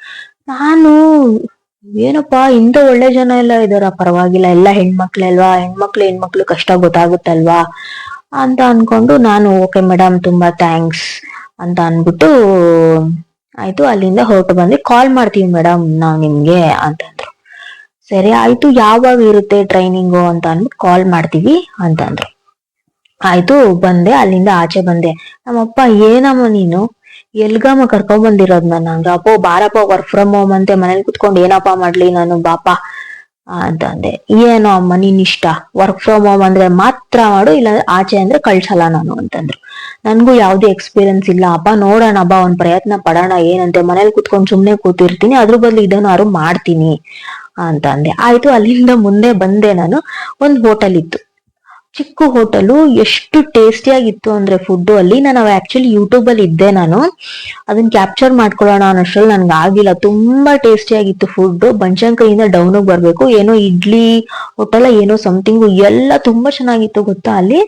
Speaker 1: ನಾನು ಏನಪ್ಪಾ ಇಂತ ಒಳ್ಳೆ ಜನ ಎಲ್ಲ ಇದಾರ, ಪರವಾಗಿಲ್ಲ, ಎಲ್ಲ ಹೆಣ್ಮಕ್ಳೆ ಅಲ್ವಾ, ಹೆಣ್ಮಕ್ಳು ಕಷ್ಟ ಗೊತ್ತಾಗುತ್ತಲ್ವಾ ಅಂತ ಅನ್ಕೊಂಡು ನಾನು ಓಕೆ ಮೇಡಮ್ ತುಂಬಾ ಥ್ಯಾಂಕ್ಸ್ ಅಂತ ಅನ್ಬಿಟ್ಟು ಆಯ್ತು ಅಲ್ಲಿಂದ ಹೊರಟು ಬಂದೆ. ಕಾಲ್ ಮಾಡ್ತೀವಿ ಮೇಡಮ್ ನಾವ್ ನಿಮ್ಗೆ ಅಂತಂದ್ರು. ಸರಿ ಆಯ್ತು, ಯಾವಾಗ ಇರುತ್ತೆ ಟ್ರೈನಿಂಗು ಅಂತ ಅನ್ಬಿಟ್ಟು ಕಾಲ್ ಮಾಡ್ತೀವಿ ಅಂತಂದ್ರು. ಆಯ್ತು ಬಂದೆ, ಅಲ್ಲಿಂದ ಆಚೆ ಬಂದೆ. ನಮ್ಮಪ್ಪ ಏನಮ್ಮ ನೀನು ಎಲ್ಗಮ್ಮ ಕರ್ಕೊಂಡ್ ಬಂದಿರೋದ್ ನನ್ನ? ಅಪ್ಪೋ ಬಾರಪ್ಪ, ವರ್ಕ್ ಫ್ರಮ್ ಹೋಮ್ ಅಂತೆ, ಮನೇಲಿ ಕುತ್ಕೊಂಡು ಏನಪ್ಪ ಮಾಡ್ಲಿ ನಾನು, ಬಾಪ ಅಂತಂದೆ. ಏನೋ ಅಮ್ಮ ನಿನ್ ಇಷ್ಟ, ವರ್ಕ್ ಫ್ರಮ್ ಹೋಮ್ ಅಂದ್ರೆ ಮಾತ್ರ ಮಾಡು, ಇಲ್ಲ ಆಚೆ ಅಂದ್ರೆ ಕಳ್ಸಲ್ಲ ನಾನು ಅಂತಂದ್ರು. ನನ್ಗೂ ಯಾವ್ದೇ ಎಕ್ಸ್ಪೀರಿಯನ್ಸ್ ಇಲ್ಲ ಅಪ್ಪ, ನೋಡೋಣ ಬಾ ಒಂದ್ ಪ್ರಯತ್ನ ಪಡೋಣ, ಏನಂತೆ ಮನೇಲಿ ಕುತ್ಕೊಂಡು ಸುಮ್ನೆ ಕೂತಿರ್ತೀನಿ, ಅದ್ರ ಬದಲು ಇದನ್ನಾರು ಮಾಡ್ತೀನಿ ಅಂತ ಅಂದೆ. ಆಯ್ತು, ಅಲ್ಲಿಂದ ಮುಂದೆ ಬಂದೆ ನಾನು. ಒಂದ್ ಹೋಟೆಲ್ ಇತ್ತು, ಚಿಕ್ಕ ಹೋಟೆಲು, ಎಷ್ಟು ಟೇಸ್ಟಿಯಾಗಿತ್ತು ಅಂದ್ರೆ ಫುಡ್ ಅಲ್ಲಿ. ನಾನು ಆಕ್ಚುಲಿ ಯೂಟ್ಯೂಬ್ ಅಲ್ಲಿ ಇದ್ದೆ, ನಾನು ಅದನ್ನ ಕ್ಯಾಪ್ಚರ್ ಮಾಡ್ಕೊಳ್ಳೋಣ ಅನ್ನೋಷ್ಟ್ರಲ್ಲಿ ನನ್ಗೆ ಆಗಿಲ್ಲ. ತುಂಬಾ ಟೇಸ್ಟಿಯಾಗಿತ್ತು ಫುಡ್. ಬನಶಂಕರಿಯಿಂದ ಡೌನ್ ಬರ್ಬೇಕು, ಏನೋ ಇಡ್ಲಿ ಹೋಟೆಲ್ ಏನೋ ಸಮಥಿಂಗ್, ಎಲ್ಲ ತುಂಬಾ ಚೆನ್ನಾಗಿತ್ತು ಗೊತ್ತಾ. ಅಲ್ಲಿ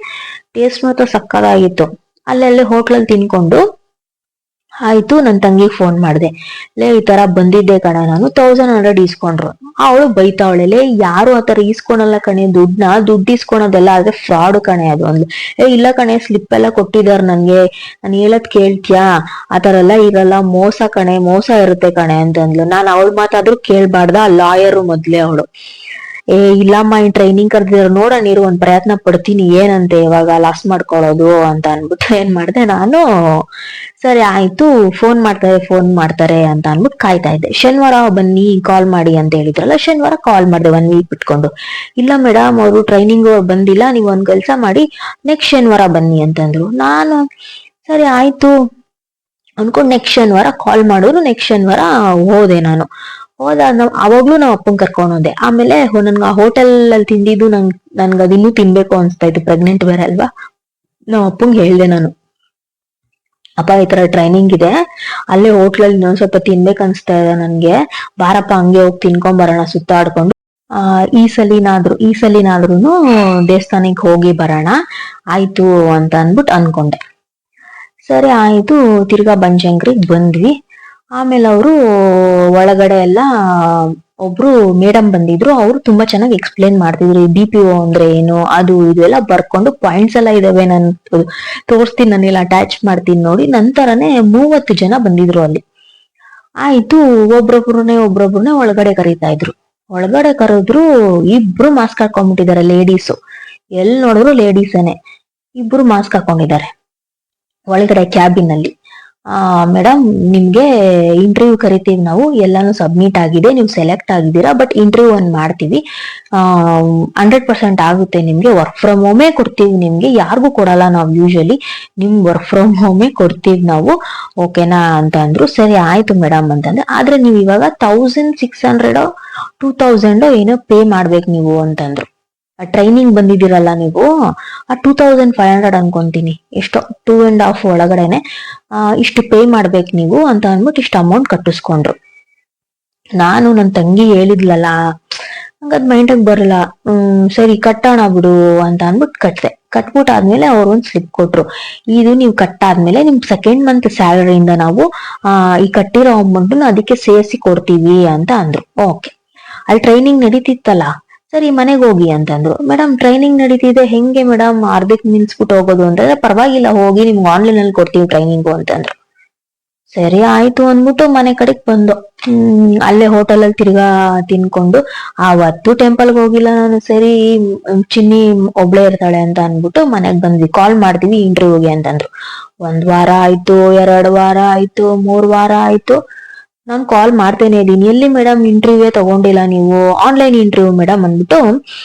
Speaker 1: ಟೇಸ್ಟ್ ಮಾತ್ರ ಸಕ್ಕತ್ತಾಗಿತ್ತು. ಅಲ್ಲಲ್ಲಿ ಹೋಟ್ಲಲ್ಲಿ ತಿನ್ಕೊಂಡು ಆಯ್ತು, ನನ್ ತಂಗಿಗೆ ಫೋನ್ ಮಾಡಿದೆ. ಲೇ, ಈ ತರ ಬಂದಿದ್ದೆ ಕಣ ನಾನು, 1100 ಇಸ್ಕೊಂಡ್ರು. ಅವಳು ಬೈತಾವಳೆ, ಯಾರು ಆತರ ಈಸ್ಕೊಳಲ್ಲ ಕಣೆ, ದುಡ್ಡು ಇಸ್ಕೊಳೋದೆಲ್ಲ ಆದ್ರೆ ಫ್ರಾಡ್ ಕಣೆ ಅದು ಅಂದ್ಲು. ಇಲ್ಲ ಕಣೆ, ಸ್ಲಿಪ್ ಎಲ್ಲ ಕೊಟ್ಟಿದಾರ ನನ್ಗೆ, ನಾನು ಹೇಳದ್ ಕೇಳ್ತ್ಯಾ, ಆತರ ಎಲ್ಲ ಇರಲ್ಲ, ಮೋಸ ಕಣೆ, ಮೋಸ ಇರುತ್ತೆ ಕಣೆ ಅಂತಂದ್ಲು. ನಾನ್ ಅವಳ ಮಾತಾದ್ರೂ ಕೇಳ್ಬಾರ್ದ, ಲಾಯರು ಮೊದ್ಲೇ ಅವಳು. ಇಲ್ಲಮ್ಮ, ಈ ಟ್ರೈನಿಂಗ್ ಕರ್ದಿದ್ರು, ನೋಡೋಣ ಇರು, ಒಂದ್ ಪ್ರಯತ್ನ ಪಡ್ತೀನಿ, ಏನಂತೆ ಇವಾಗ ಲಾಸ್ ಮಾಡ್ಕೊಳ್ಳೋದು ಅಂತ ಅನ್ಬಿಟ್ಟು ಏನ್ ಮಾಡ್ದೆ ನಾನು, ಸರಿ ಆಯ್ತು, ಫೋನ್ ಮಾಡ್ತಾರೆ ಅಂತ ಅನ್ಬಿಟ್ಟು ಕಾಯ್ತಾ ಇದ್ದೆ. ಶನಿವಾರ ಬನ್ನಿ ಕಾಲ್ ಮಾಡಿ ಅಂತ ಹೇಳಿದ್ರಲ್ಲ, ಶನಿವಾರ ಕಾಲ್ ಮಾಡಿದೆ 1 ವೀಕ್ ಬಿಟ್ಕೊಂಡು. ಇಲ್ಲ ಮೇಡಮ್, ಅವರು ಟ್ರೈನಿಂಗ್ ಬಂದಿಲ್ಲ, ನೀವ್ ಒಂದ್ ಕೆಲ್ಸ ಮಾಡಿ ನೆಕ್ಸ್ಟ್ ಶನಿವಾರ ಬನ್ನಿ ಅಂತಂದ್ರು. ನಾನು ಸರಿ ಆಯ್ತು ಅನ್ಕೊಂಡ್ ನೆಕ್ಸ್ಟ್ ಶನಿವಾರ ಕಾಲ್ ಮಾಡಿದ್ರು. ನೆಕ್ಸ್ಟ್ ಶನಿವಾರ ಹೋದೆ ನಾನು. ಅವಾಗ್ಲೂ ನಾವ್ ಅಪ್ಪನ್ ಕರ್ಕೊಂಡು ಹೋದೆ. ಆಮೇಲೆ ನನ್ಗೆ ಆ ಹೋಟೆಲ್ ಅಲ್ಲಿ ತಿಂದಿದ್ದು ನನ್ಗೆ ಅದಿನ್ನೂ ತಿನ್ಬೇಕು ಅನ್ಸ್ತಾ ಇತ್ತು, ಪ್ರೆಗ್ನೆಂಟ್ ಬೇರೆ ಅಲ್ವಾ. ನಾವ್ ಅಪ್ಪಂಗೆ ಹೇಳ್ದೆ ನಾನು, ಅಪ್ಪ ಈ ತರ ಟ್ರೈನಿಂಗ್ ಇದೆ, ಅಲ್ಲೇ ಹೋಟ್ಲಲ್ಲಿ ಇನ್ನೊಂದ್ ಸ್ವಲ್ಪ ತಿನ್ಬೇಕು ಅನ್ಸ್ತಾ ಇದೆ ನನ್ಗೆ, ಬಾರಪ್ಪ ಹಂಗೆ ಹೋಗಿ ತಿನ್ಕೊಂಡ್ ಬರೋಣ ಸುತ್ತಾಡ್ಕೊಂಡು. ಈ ಸಲಿನಾದ್ರೂನು ದೇವಸ್ಥಾನಕ್ಕೆ ಹೋಗಿ ಬರೋಣ ಆಯ್ತು ಅಂತ ಅನ್ಬಿಟ್ಟು ಅನ್ಕೊಂಡೆ. ಸರಿ ಆಯ್ತು, ತಿರ್ಗಾ ಬನಶಂಕರಿಗೆ ಬಂದ್ವಿ. ಆಮೇಲೆ ಅವರು ಒಳಗಡೆ ಎಲ್ಲ ಒಬ್ರು ಮೇಡಮ್ ಬಂದಿದ್ರು. ಅವರು ತುಂಬಾ ಚೆನ್ನಾಗಿ ಎಕ್ಸ್ಪ್ಲೇನ್ ಮಾಡ್ತಿದ್ರು, BPO ಅಂದ್ರೆ ಏನು, ಅದು ಇದೆಲ್ಲ ಬರ್ಕೊಂಡು ಪಾಯಿಂಟ್ಸ್ ಎಲ್ಲ ಇದಾವೆ, ನಾನು ತೋರಿಸ್ತೀನಿ, ನಾನೆಲ್ಲ ಅಟ್ಯಾಚ್ ಮಾಡ್ತೀನಿ ನೋಡಿ. ನಂತರನೇ 30 ಜನ ಬಂದಿದ್ರು ಅಲ್ಲಿ. ಆಯ್ತು, ಒಬ್ರೊಬ್ರನ್ನೇ ಒಳಗಡೆ ಕರೀತಾ ಇದ್ರು. ಒಳಗಡೆ ಕರೆದ್ರು, ಇಬ್ರು ಮಾಸ್ಕ್ ಹಾಕೊಂಡ್ಬಿಟ್ಟಿದ್ದಾರೆ ಲೇಡೀಸು. ಎಲ್ ನೋಡಿದ್ರು ಲೇಡೀಸೇನೆ, ಇಬ್ರು ಮಾಸ್ಕ್ ಹಾಕೊಂಡಿದ್ದಾರೆ ಒಳಗಡೆ ಕ್ಯಾಬಿನ್ ಅಲ್ಲಿ. ಮೇಡಮ್, ನಿಮ್ಗೆ ಇಂಟರ್ವ್ಯೂ ಕರಿತೀವಿ ನಾವು, ಎಲ್ಲಾನು ಸಬ್ಮಿಟ್ ಆಗಿದೆ, ನೀವು ಸೆಲೆಕ್ಟ್ ಆಗಿದ್ದೀರಾ, ಬಟ್ ಇಂಟರ್ವ್ಯೂ ಒಂದ್ ಮಾಡ್ತೀವಿ, 100% ಆಗುತ್ತೆ ನಿಮ್ಗೆ, ವರ್ಕ್ ಫ್ರಮ್ ಹೋಮೇ ಕೊಡ್ತೀವಿ ನಿಮ್ಗೆ, ಯಾರಿಗೂ ಕೊಡಲ್ಲ ನಾವು ಯೂಶಲಿ, ನಿಮ್ ವರ್ಕ್ ಫ್ರಮ್ ಹೋಮೇ ಕೊಡ್ತೀವಿ ನಾವು, ಓಕೆನಾ ಅಂತ ಅಂದ್ರು. ಸರಿ ಆಯ್ತು ಮೇಡಮ್ ಅಂತಂದ್ರೆ, ಆದ್ರೆ ನೀವು ಇವಾಗ 1600 2000 ಏನೋ ಪೇ ಮಾಡ್ಬೇಕು ನೀವು ಅಂತಂದ್ರು. ಟ್ರೈನಿಂಗ್ ಬಂದಿದ್ದೀರಲ್ಲ ನೀವು, 2500 ಅನ್ಕೊಂತೀನಿ, ಎಷ್ಟೋ 2.5 ಒಳಗಡೆನೆ ಇಷ್ಟು ಪೇ ಮಾಡ್ಬೇಕು ನೀವು ಅಂತ ಅಂದ್ಬಿಟ್ಟು ಇಷ್ಟು ಅಮೌಂಟ್ ಕಟ್ಟಿಸ್ಕೊಂಡ್ರು. ನಾನು ನನ್ ತಂಗಿ ಹೇಳಿದ್ಲಲ್ಲ, ಹಂಗದ್ ಮೈಂಡಿಗೆ ಬರಲ್ಲ. ಸರಿ ಕಟ್ಟೋಣ ಬಿಡು ಅಂತ ಅನ್ಬಿಟ್ಟು ಕಟ್ಬಿಟ್ಟು ಆದ್ಮೇಲೆ ಅವ್ರು ಒಂದ್ ಸ್ಲಿಪ್ ಕೊಟ್ರು. ಇದು ನೀವು ಕಟ್ಟಾದ್ಮೇಲೆ ನಿಮ್ ಸೆಕೆಂಡ್ ಮಂತ್ ಸ್ಯಾಲರಿಯಿಂದ ನಾವು ಈ ಕಟ್ಟಿರೋ ಅಮೌಂಟ್ ಅದಕ್ಕೆ ಸೇರಿಸಿ ಕೊಡ್ತೀವಿ ಅಂತ ಅಂದ್ರು. ಓಕೆ, ಅಲ್ಲಿ ಟ್ರೈನಿಂಗ್ ನಡೀತಿತ್ತಲ್ಲ, ಸರಿ ಮನೆಗೆ ಹೋಗಿ ಅಂತಂದ್ರು. ಮೇಡಮ್, ಟ್ರೈನಿಂಗ್ ನಡೀತಿದೆ, ಹೆಂಗೆ ಮೇಡಮ್ ಅರ್ಧಕ್ಕೆ ನಿಲ್ಸ್ಬಿಟ್ಟು ಹೋಗೋದು ಅಂತಂದ್ರೆ, ಪರವಾಗಿಲ್ಲ ಹೋಗಿ, ನಿಮ್ಗೆ ಆನ್ಲೈನ್ ಅಲ್ಲಿ ಕೊಡ್ತೀವಿ ಟ್ರೈನಿಂಗು ಅಂತಂದ್ರು. ಸರಿ ಆಯ್ತು ಅಂದ್ಬಿಟ್ಟು ಮನೆ ಕಡೆಗ್ ಬಂದು, ಅಲ್ಲೇ ಹೋಟೆಲ್ ಅಲ್ಲಿ ತಿರ್ಗಾ ತಿನ್ಕೊಂಡು, ಆವತ್ತು ಟೆಂಪಲ್ಗೆ ಹೋಗಿಲ್ಲ ನಾನು. ಸರಿ ಚಿನ್ನಿ ಒಬ್ಳೆ ಇರ್ತಾಳೆ ಅಂತ ಅನ್ಬಿಟ್ಟು ಮನೆಗ್ ಬಂದ್ವಿ. ಕಾಲ್ ಮಾಡ್ತೀವಿ ಇಂಟರ್ವ್ಯೂಗೆ ಅಂತಂದ್ರು. 1 ವಾರ ಆಯ್ತು, 2 ವಾರ ಆಯ್ತು, 3 ವಾರ ಆಯ್ತು, ನಾನು ಕಾಲ್ ಮಾಡ್ತೇನೆ ಇದೀನಿ. ಎಲ್ಲಿ ಮೇಡಮ್ ಇಂಟರ್ವ್ಯೂ ತಗೊಂಡಿಲ್ಲ ನೀವು, ಆನ್ಲೈನ್ ಇಂಟರ್ವ್ಯೂ ಮೇಡಮ್ ಅಂದ್ಬಿಟ್ಟು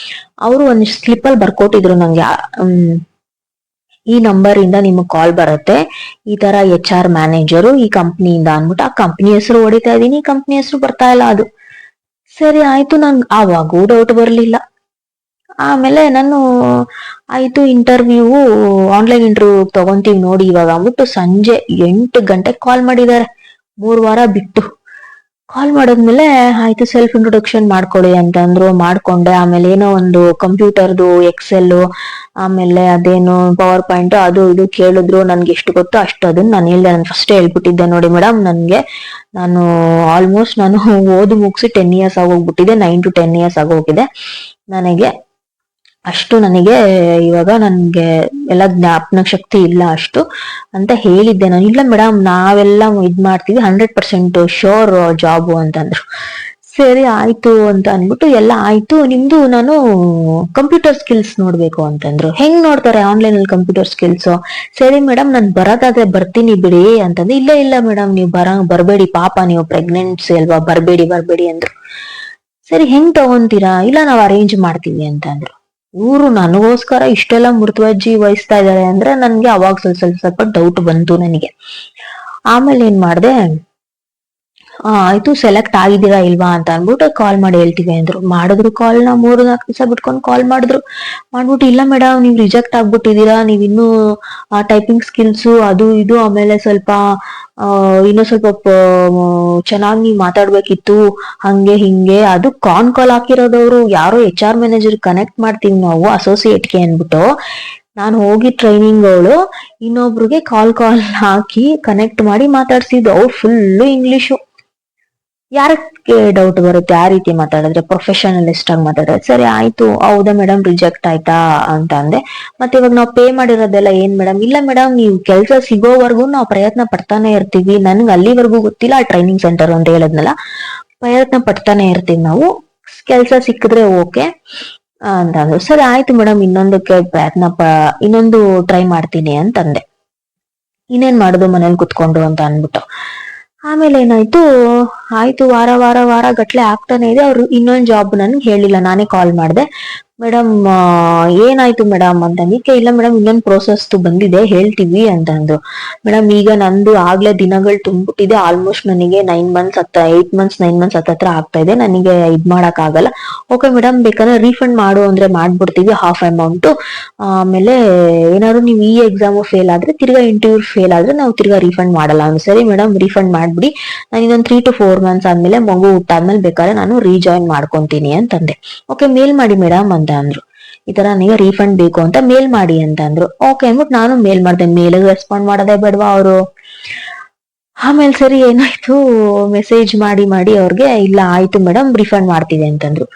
Speaker 1: ಅವರು ಒಂದ್ ಸ್ಲಿಪ್ ಅಲ್ಲಿ ಬರ್ಕೊಟ್ಟಿದ್ರು ನಂಗೆ, ಈ ನಂಬರ್ ಇಂದ ನಿಮಗ್ ಕಾಲ್ ಬರುತ್ತೆ, ಈ ತರ HR ಮ್ಯಾನೇಜರು ಈ ಕಂಪ್ನಿಯಿಂದ ಅನ್ಬಿಟ್ಟು ಆ ಕಂಪ್ನಿ ಹೆಸರು ಹೊಡಿತಾ ಇದೀನಿ, ಕಂಪ್ನಿ ಹೆಸರು ಬರ್ತಾ ಇಲ್ಲ ಅದು. ಸರಿ ಆಯ್ತು, ನನ್ಗೆ ಆವಾಗೂ ಡೌಟ್ ಬರ್ಲಿಲ್ಲ. ಆಮೇಲೆ ನಾನು ಆಯ್ತು ಇಂಟರ್ವ್ಯೂ, ಆನ್ಲೈನ್ ಇಂಟರ್ವ್ಯೂ ತಗೊಂತೀವಿ ನೋಡಿ ಇವಾಗ ಅಂದ್ಬಿಟ್ಟು ಸಂಜೆ 8 ಗಂಟೆಗೆ ಕಾಲ್ ಮಾಡಿದ್ದಾರೆ, 3 ವಾರ ಬಿಟ್ಟು. ಕಾಲ್ ಮಾಡಿದ್ಮೇಲೆ ಆಯ್ತು ಸೆಲ್ಫ್ ಇಂಟ್ರೊಡಕ್ಷನ್ ಮಾಡ್ಕೊಳ್ಳಿ ಅಂತಂದ್ರು, ಮಾಡ್ಕೊಂಡೆ. ಆಮೇಲೆ ಏನೋ ಒಂದು ಕಂಪ್ಯೂಟರ್ದು ಎಕ್ಸೆಲ್, ಆಮೇಲೆ ಅದೇನು ಪವರ್ ಪಾಯಿಂಟ್ ಅದು ಇದು ಕೇಳಿದ್ರು. ನನ್ಗೆ ಎಷ್ಟು ಗೊತ್ತೋ ಅಷ್ಟು ಅದನ್ನ ನಾನು ಹೇಳ್ದೆ. ನಾನು ಫಸ್ಟ್ ಹೇಳ್ಬಿಟ್ಟಿದ್ದೆ, ನೋಡಿ ಮೇಡಮ್, ನಾನು ಆಲ್ಮೋಸ್ಟ್ ನಾನು ಓದಿ ಮುಗಿಸಿ 10 years ಆಗೋಗ್ಬಿಟ್ಟಿದೆ, 9 to 10 years ಆಗೋಗಿದೆ ನನಗೆ. ಅಷ್ಟು ನನಗೆ ಇವಾಗ ನನ್ಗೆ ಎಲ್ಲ ಜ್ಞಾಪನ ಶಕ್ತಿ ಇಲ್ಲ ಅಷ್ಟು ಅಂತ ಹೇಳಿದ್ದೆ ನಾನು. ಇಲ್ಲ ಮೇಡಮ್, ನಾವೆಲ್ಲ ಇದ್ ಮಾಡ್ತೀವಿ, 100% ಶೋರ್ ಜಾಬು ಅಂತಂದ್ರು. ಸರಿ ಆಯ್ತು ಅಂತ ಅನ್ಬಿಟ್ಟು ಎಲ್ಲ ಆಯ್ತು, ನಿಮ್ದು ನಾನು ಕಂಪ್ಯೂಟರ್ ಸ್ಕಿಲ್ಸ್ ನೋಡ್ಬೇಕು ಅಂತಂದ್ರು. ಹೆಂಗ್ ನೋಡ್ತಾರೆ ಆನ್ಲೈನ್ ಅಲ್ಲಿ ಕಂಪ್ಯೂಟರ್ ಸ್ಕಿಲ್ಸ್? ಸರಿ ಮೇಡಮ್, ನಾನ್ ಬರೋದಾದ್ರೆ ಬರ್ತೀನಿ ಬಿಡಿ ಅಂತಂದ್ರೆ, ಇಲ್ಲ ಮೇಡಮ್, ನೀವು ಬರ್ಬೇಡಿ, ಪಾಪ ನೀವು ಪ್ರೆಗ್ನೆನ್ಸಿ ಅಲ್ವಾ, ಬರ್ಬೇಡಿ ಅಂದ್ರು. ಸರಿ ಹೆಂಗ್ ತಗೊಂತೀರಾ? ಇಲ್ಲ ನಾವು ಅರೇಂಜ್ ಮಾಡ್ತೀವಿ ಅಂತಂದ್ರು. ಇವರು ನನಗೋಸ್ಕರ ಇಷ್ಟೆಲ್ಲ ಮುತುವರ್ಜಿ ವಹಿಸ್ತಾ ಇದ್ದಾರೆ ಅಂದ್ರೆ ನನ್ಗೆ ಅವಾಗ ಸ್ವಲ್ಪ ಡೌಟ್ ಬಂತು ನನಗೆ. ಆಮೇಲೆ ಏನ್ ಮಾಡ್ದೆ, ಆಯ್ತು ಸೆಲೆಕ್ಟ್ ಆಗಿದ್ದೀರಾ ಇಲ್ವಾ ಅಂತ ಅನ್ಬಿಟ್ಟು ಕಾಲ್ ಮಾಡಿ ಹೇಳ್ತೀವಿ ಅಂದ್ರು. ಮಾಡಿದ್ರು ಕಾಲ್ ನ 3-4 ದಿವಸ ಬಿಟ್ಕೊಂಡು ಕಾಲ್ ಮಾಡ್ಬಿಟ್ಟು ಇಲ್ಲ ಮೇಡಮ್ ನೀವ್ ರಿಜೆಕ್ಟ್ ಆಗ್ಬಿಟ್ಟಿದೀರಾ, ನೀವ್ ಇನ್ನೂ ಟೈಪಿಂಗ್ ಸ್ಕಿಲ್ಸ್ ಅದು ಇದು ಆಮೇಲೆ ಸ್ವಲ್ಪ ಇನ್ನೂ ಸ್ವಲ್ಪ ಚೆನ್ನಾಗಿ ನೀವ್ ಮಾತಾಡ್ಬೇಕಿತ್ತು ಹಂಗೆ ಹಿಂಗೆ. ಅದು ಕಾಲ್ ಹಾಕಿರೋದವ್ರು ಯಾರೋ HR ಮ್ಯಾನೇಜರ್ ಕನೆಕ್ಟ್ ಮಾಡ್ತೀವಿ ನಾವು ಅಸೋಸಿಯೇಟ್ಗೆ ಅನ್ಬಿಟ್ಟು. ನಾನು ಹೋಗಿ ಟ್ರೈನಿಂಗ್ ಅವಳು ಇನ್ನೊಬ್ರಿಗೆ ಕಾಲ್ ಹಾಕಿ ಕನೆಕ್ಟ್ ಮಾಡಿ ಮಾತಾಡ್ಸಿದ್ದು. ಅವ್ರು ಫುಲ್ಲು ಇಂಗ್ಲಿಷು. ಯಾರಕ್ಕೆ ಡೌಟ್ ಬರುತ್ತೆ ಆ ರೀತಿ ಮಾತಾಡಿದ್ರೆ, ಪ್ರೊಫೆಷನಲಿಸ್ಟ್ ಆಗಿ ಮಾತಾಡಿದ್ರೆ. ಸರಿ ಆಯ್ತು, ಹೌದಾ ಮೇಡಮ್ ರಿಜೆಕ್ಟ್ ಆಯ್ತಾ ಅಂತ ಅಂದೆ. ಮತ್ತೆ ಇವಾಗ ನಾವು ಪೇ ಮಾಡಿರೋದೆಲ್ಲ ಏನ್ ಮೇಡಮ್? ಇಲ್ಲ ಮೇಡಮ್, ನೀವು ಕೆಲಸ ಸಿಗೋವರೆಗೂ ನಾವು ಪ್ರಯತ್ನ ಪಡ್ತಾನೆ ಇರ್ತೀವಿ. ನನ್ಗೆ ಅಲ್ಲಿವರೆಗೂ ಗೊತ್ತಿಲ್ಲ ಟ್ರೈನಿಂಗ್ ಸೆಂಟರ್ ಅಂತ ಹೇಳದ್ನಲ್ಲ, ಪ್ರಯತ್ನ ಪಡ್ತಾನೆ ಇರ್ತೀವಿ ನಾವು, ಕೆಲ್ಸ ಸಿಕ್ಕಿದ್ರೆ ಓಕೆ ಅಂತ ಅಂದ್ರು. ಸರಿ ಆಯ್ತು ಮೇಡಮ್, ಇನ್ನೊಂದಕ್ಕೆ ಇನ್ನೊಂದು ಟ್ರೈ ಮಾಡ್ತೀನಿ ಅಂತಂದೆ. ಇನ್ನೇನ್ ಮಾಡುದು ಮನೇಲಿ ಕುತ್ಕೊಂಡು ಅಂತ ಅನ್ಬಿಟ್ಟು. ಆಮೇಲೆ ಏನಾಯ್ತು, ಆಯ್ತು ವಾರ ಗಟ್ಲೆ ಆಗ್ತಾನೆ ಇದೆ. ಅವ್ರು ಇನ್ನೊಂದ್ ಜಾಬ್ ನನ್ಗೆ ಹೇಳಿಲ್ಲ, ನಾನೇ ಕಾಲ್ ಮಾಡಿದೆ. ಮೇಡಮ್ ಏನಾಯ್ತು ಮೇಡಮ್ ಅಂತಂದಿಕ್ಕೆ, ಇಲ್ಲ ಮೇಡಮ್ ಇನ್ನೊಂದು ಪ್ರೋಸೆಸ್ ಬಂದಿದೆ ಹೇಳ್ತೀವಿ ಅಂತಂದ್ರು. ಮೇಡಮ್ ಈಗ ನಂದು ಆಗ್ಲೇ ದಿನಗಳು ತುಂಬಿಟ್ಟಿದೆ, ಆಲ್ಮೋಸ್ಟ್ ನನಗೆ 9 ಮಂತ್ಸ್ ಹತ್ತತ್ರ ಆಗ್ತಾ ಇದೆ, ನನಗೆ ಇದ್ ಮಾಡಕ್ ಆಗಲ್ಲ. ಓಕೆ ಮೇಡಮ್, ಬೇಕಾದ್ರೆ ರೀಫಂಡ್ ಮಾಡು ಅಂದ್ರೆ ಮಾಡ್ಬಿಡ್ತೀವಿ ಹಾಫ್ ಅಮೌಂಟ್. ಆಮೇಲೆ ಏನಾದ್ರು ನೀವು ಈ ಎಕ್ಸಾಮ್ ಫೇಲ್ ಆದ್ರೆ ತಿರ್ಗಾ ಇಂಟರ್ವ್ಯೂ ಫೇಲ್ ಆದ್ರೆ ನಾವು ತಿರ್ಗಾ ರೀಫಂಡ್ ಮಾಡಲ್ಲ. ಸರಿ ಮೇಡಮ್ ರೀಫಂಡ್ ಮಾಡ್ಬಿಡಿ, ನಾನು ಇನ್ನೊಂದು 3 to 4 ಮಂತ್ಸ್ ಆದ್ಮೇಲೆ ಮಗು ಹುಟ್ಟಾದ್ಮೇಲೆ ಬೇಕಾದ್ರೆ ನಾನು ರೀಜಾಯಿನ್ ಮಾಡ್ಕೊಂತೀನಿ ಅಂತಂದೆ. ಓಕೆ ಮೇಲ್ ಮಾಡಿ ಮೇಡಮ್ ಅಂತ ಅಂದ್ರು. ಈ ತರ ನೀವು ರೀಫಂಡ್ ಬೇಕು ಅಂತ ಮೇಲ್ ಮಾಡಿ ಅಂತ ಅಂದ್ರು. ಓಕೆ ಅಂದ್ಬಿಟ್ಟು ನಾನು ಮೇಲ್ ಮಾಡ್ದೆ. ಮೇಲಿಗೆ ರೆಸ್ಪಾಂಡ್ ಮಾಡೋದೇ ಬೇಡವಾ ಅವರು. ಆಮೇಲೆ ಸರಿ ಏನಾಯ್ತು, ಮೆಸೇಜ್ ಮಾಡಿ ಅವ್ರಿಗೆ ಇಲ್ಲ ಆಯ್ತು ಮೇಡಮ್ ರೀಫಂಡ್ ಮಾಡ್ತೀವಿ ಅಂತಂದ್ರು.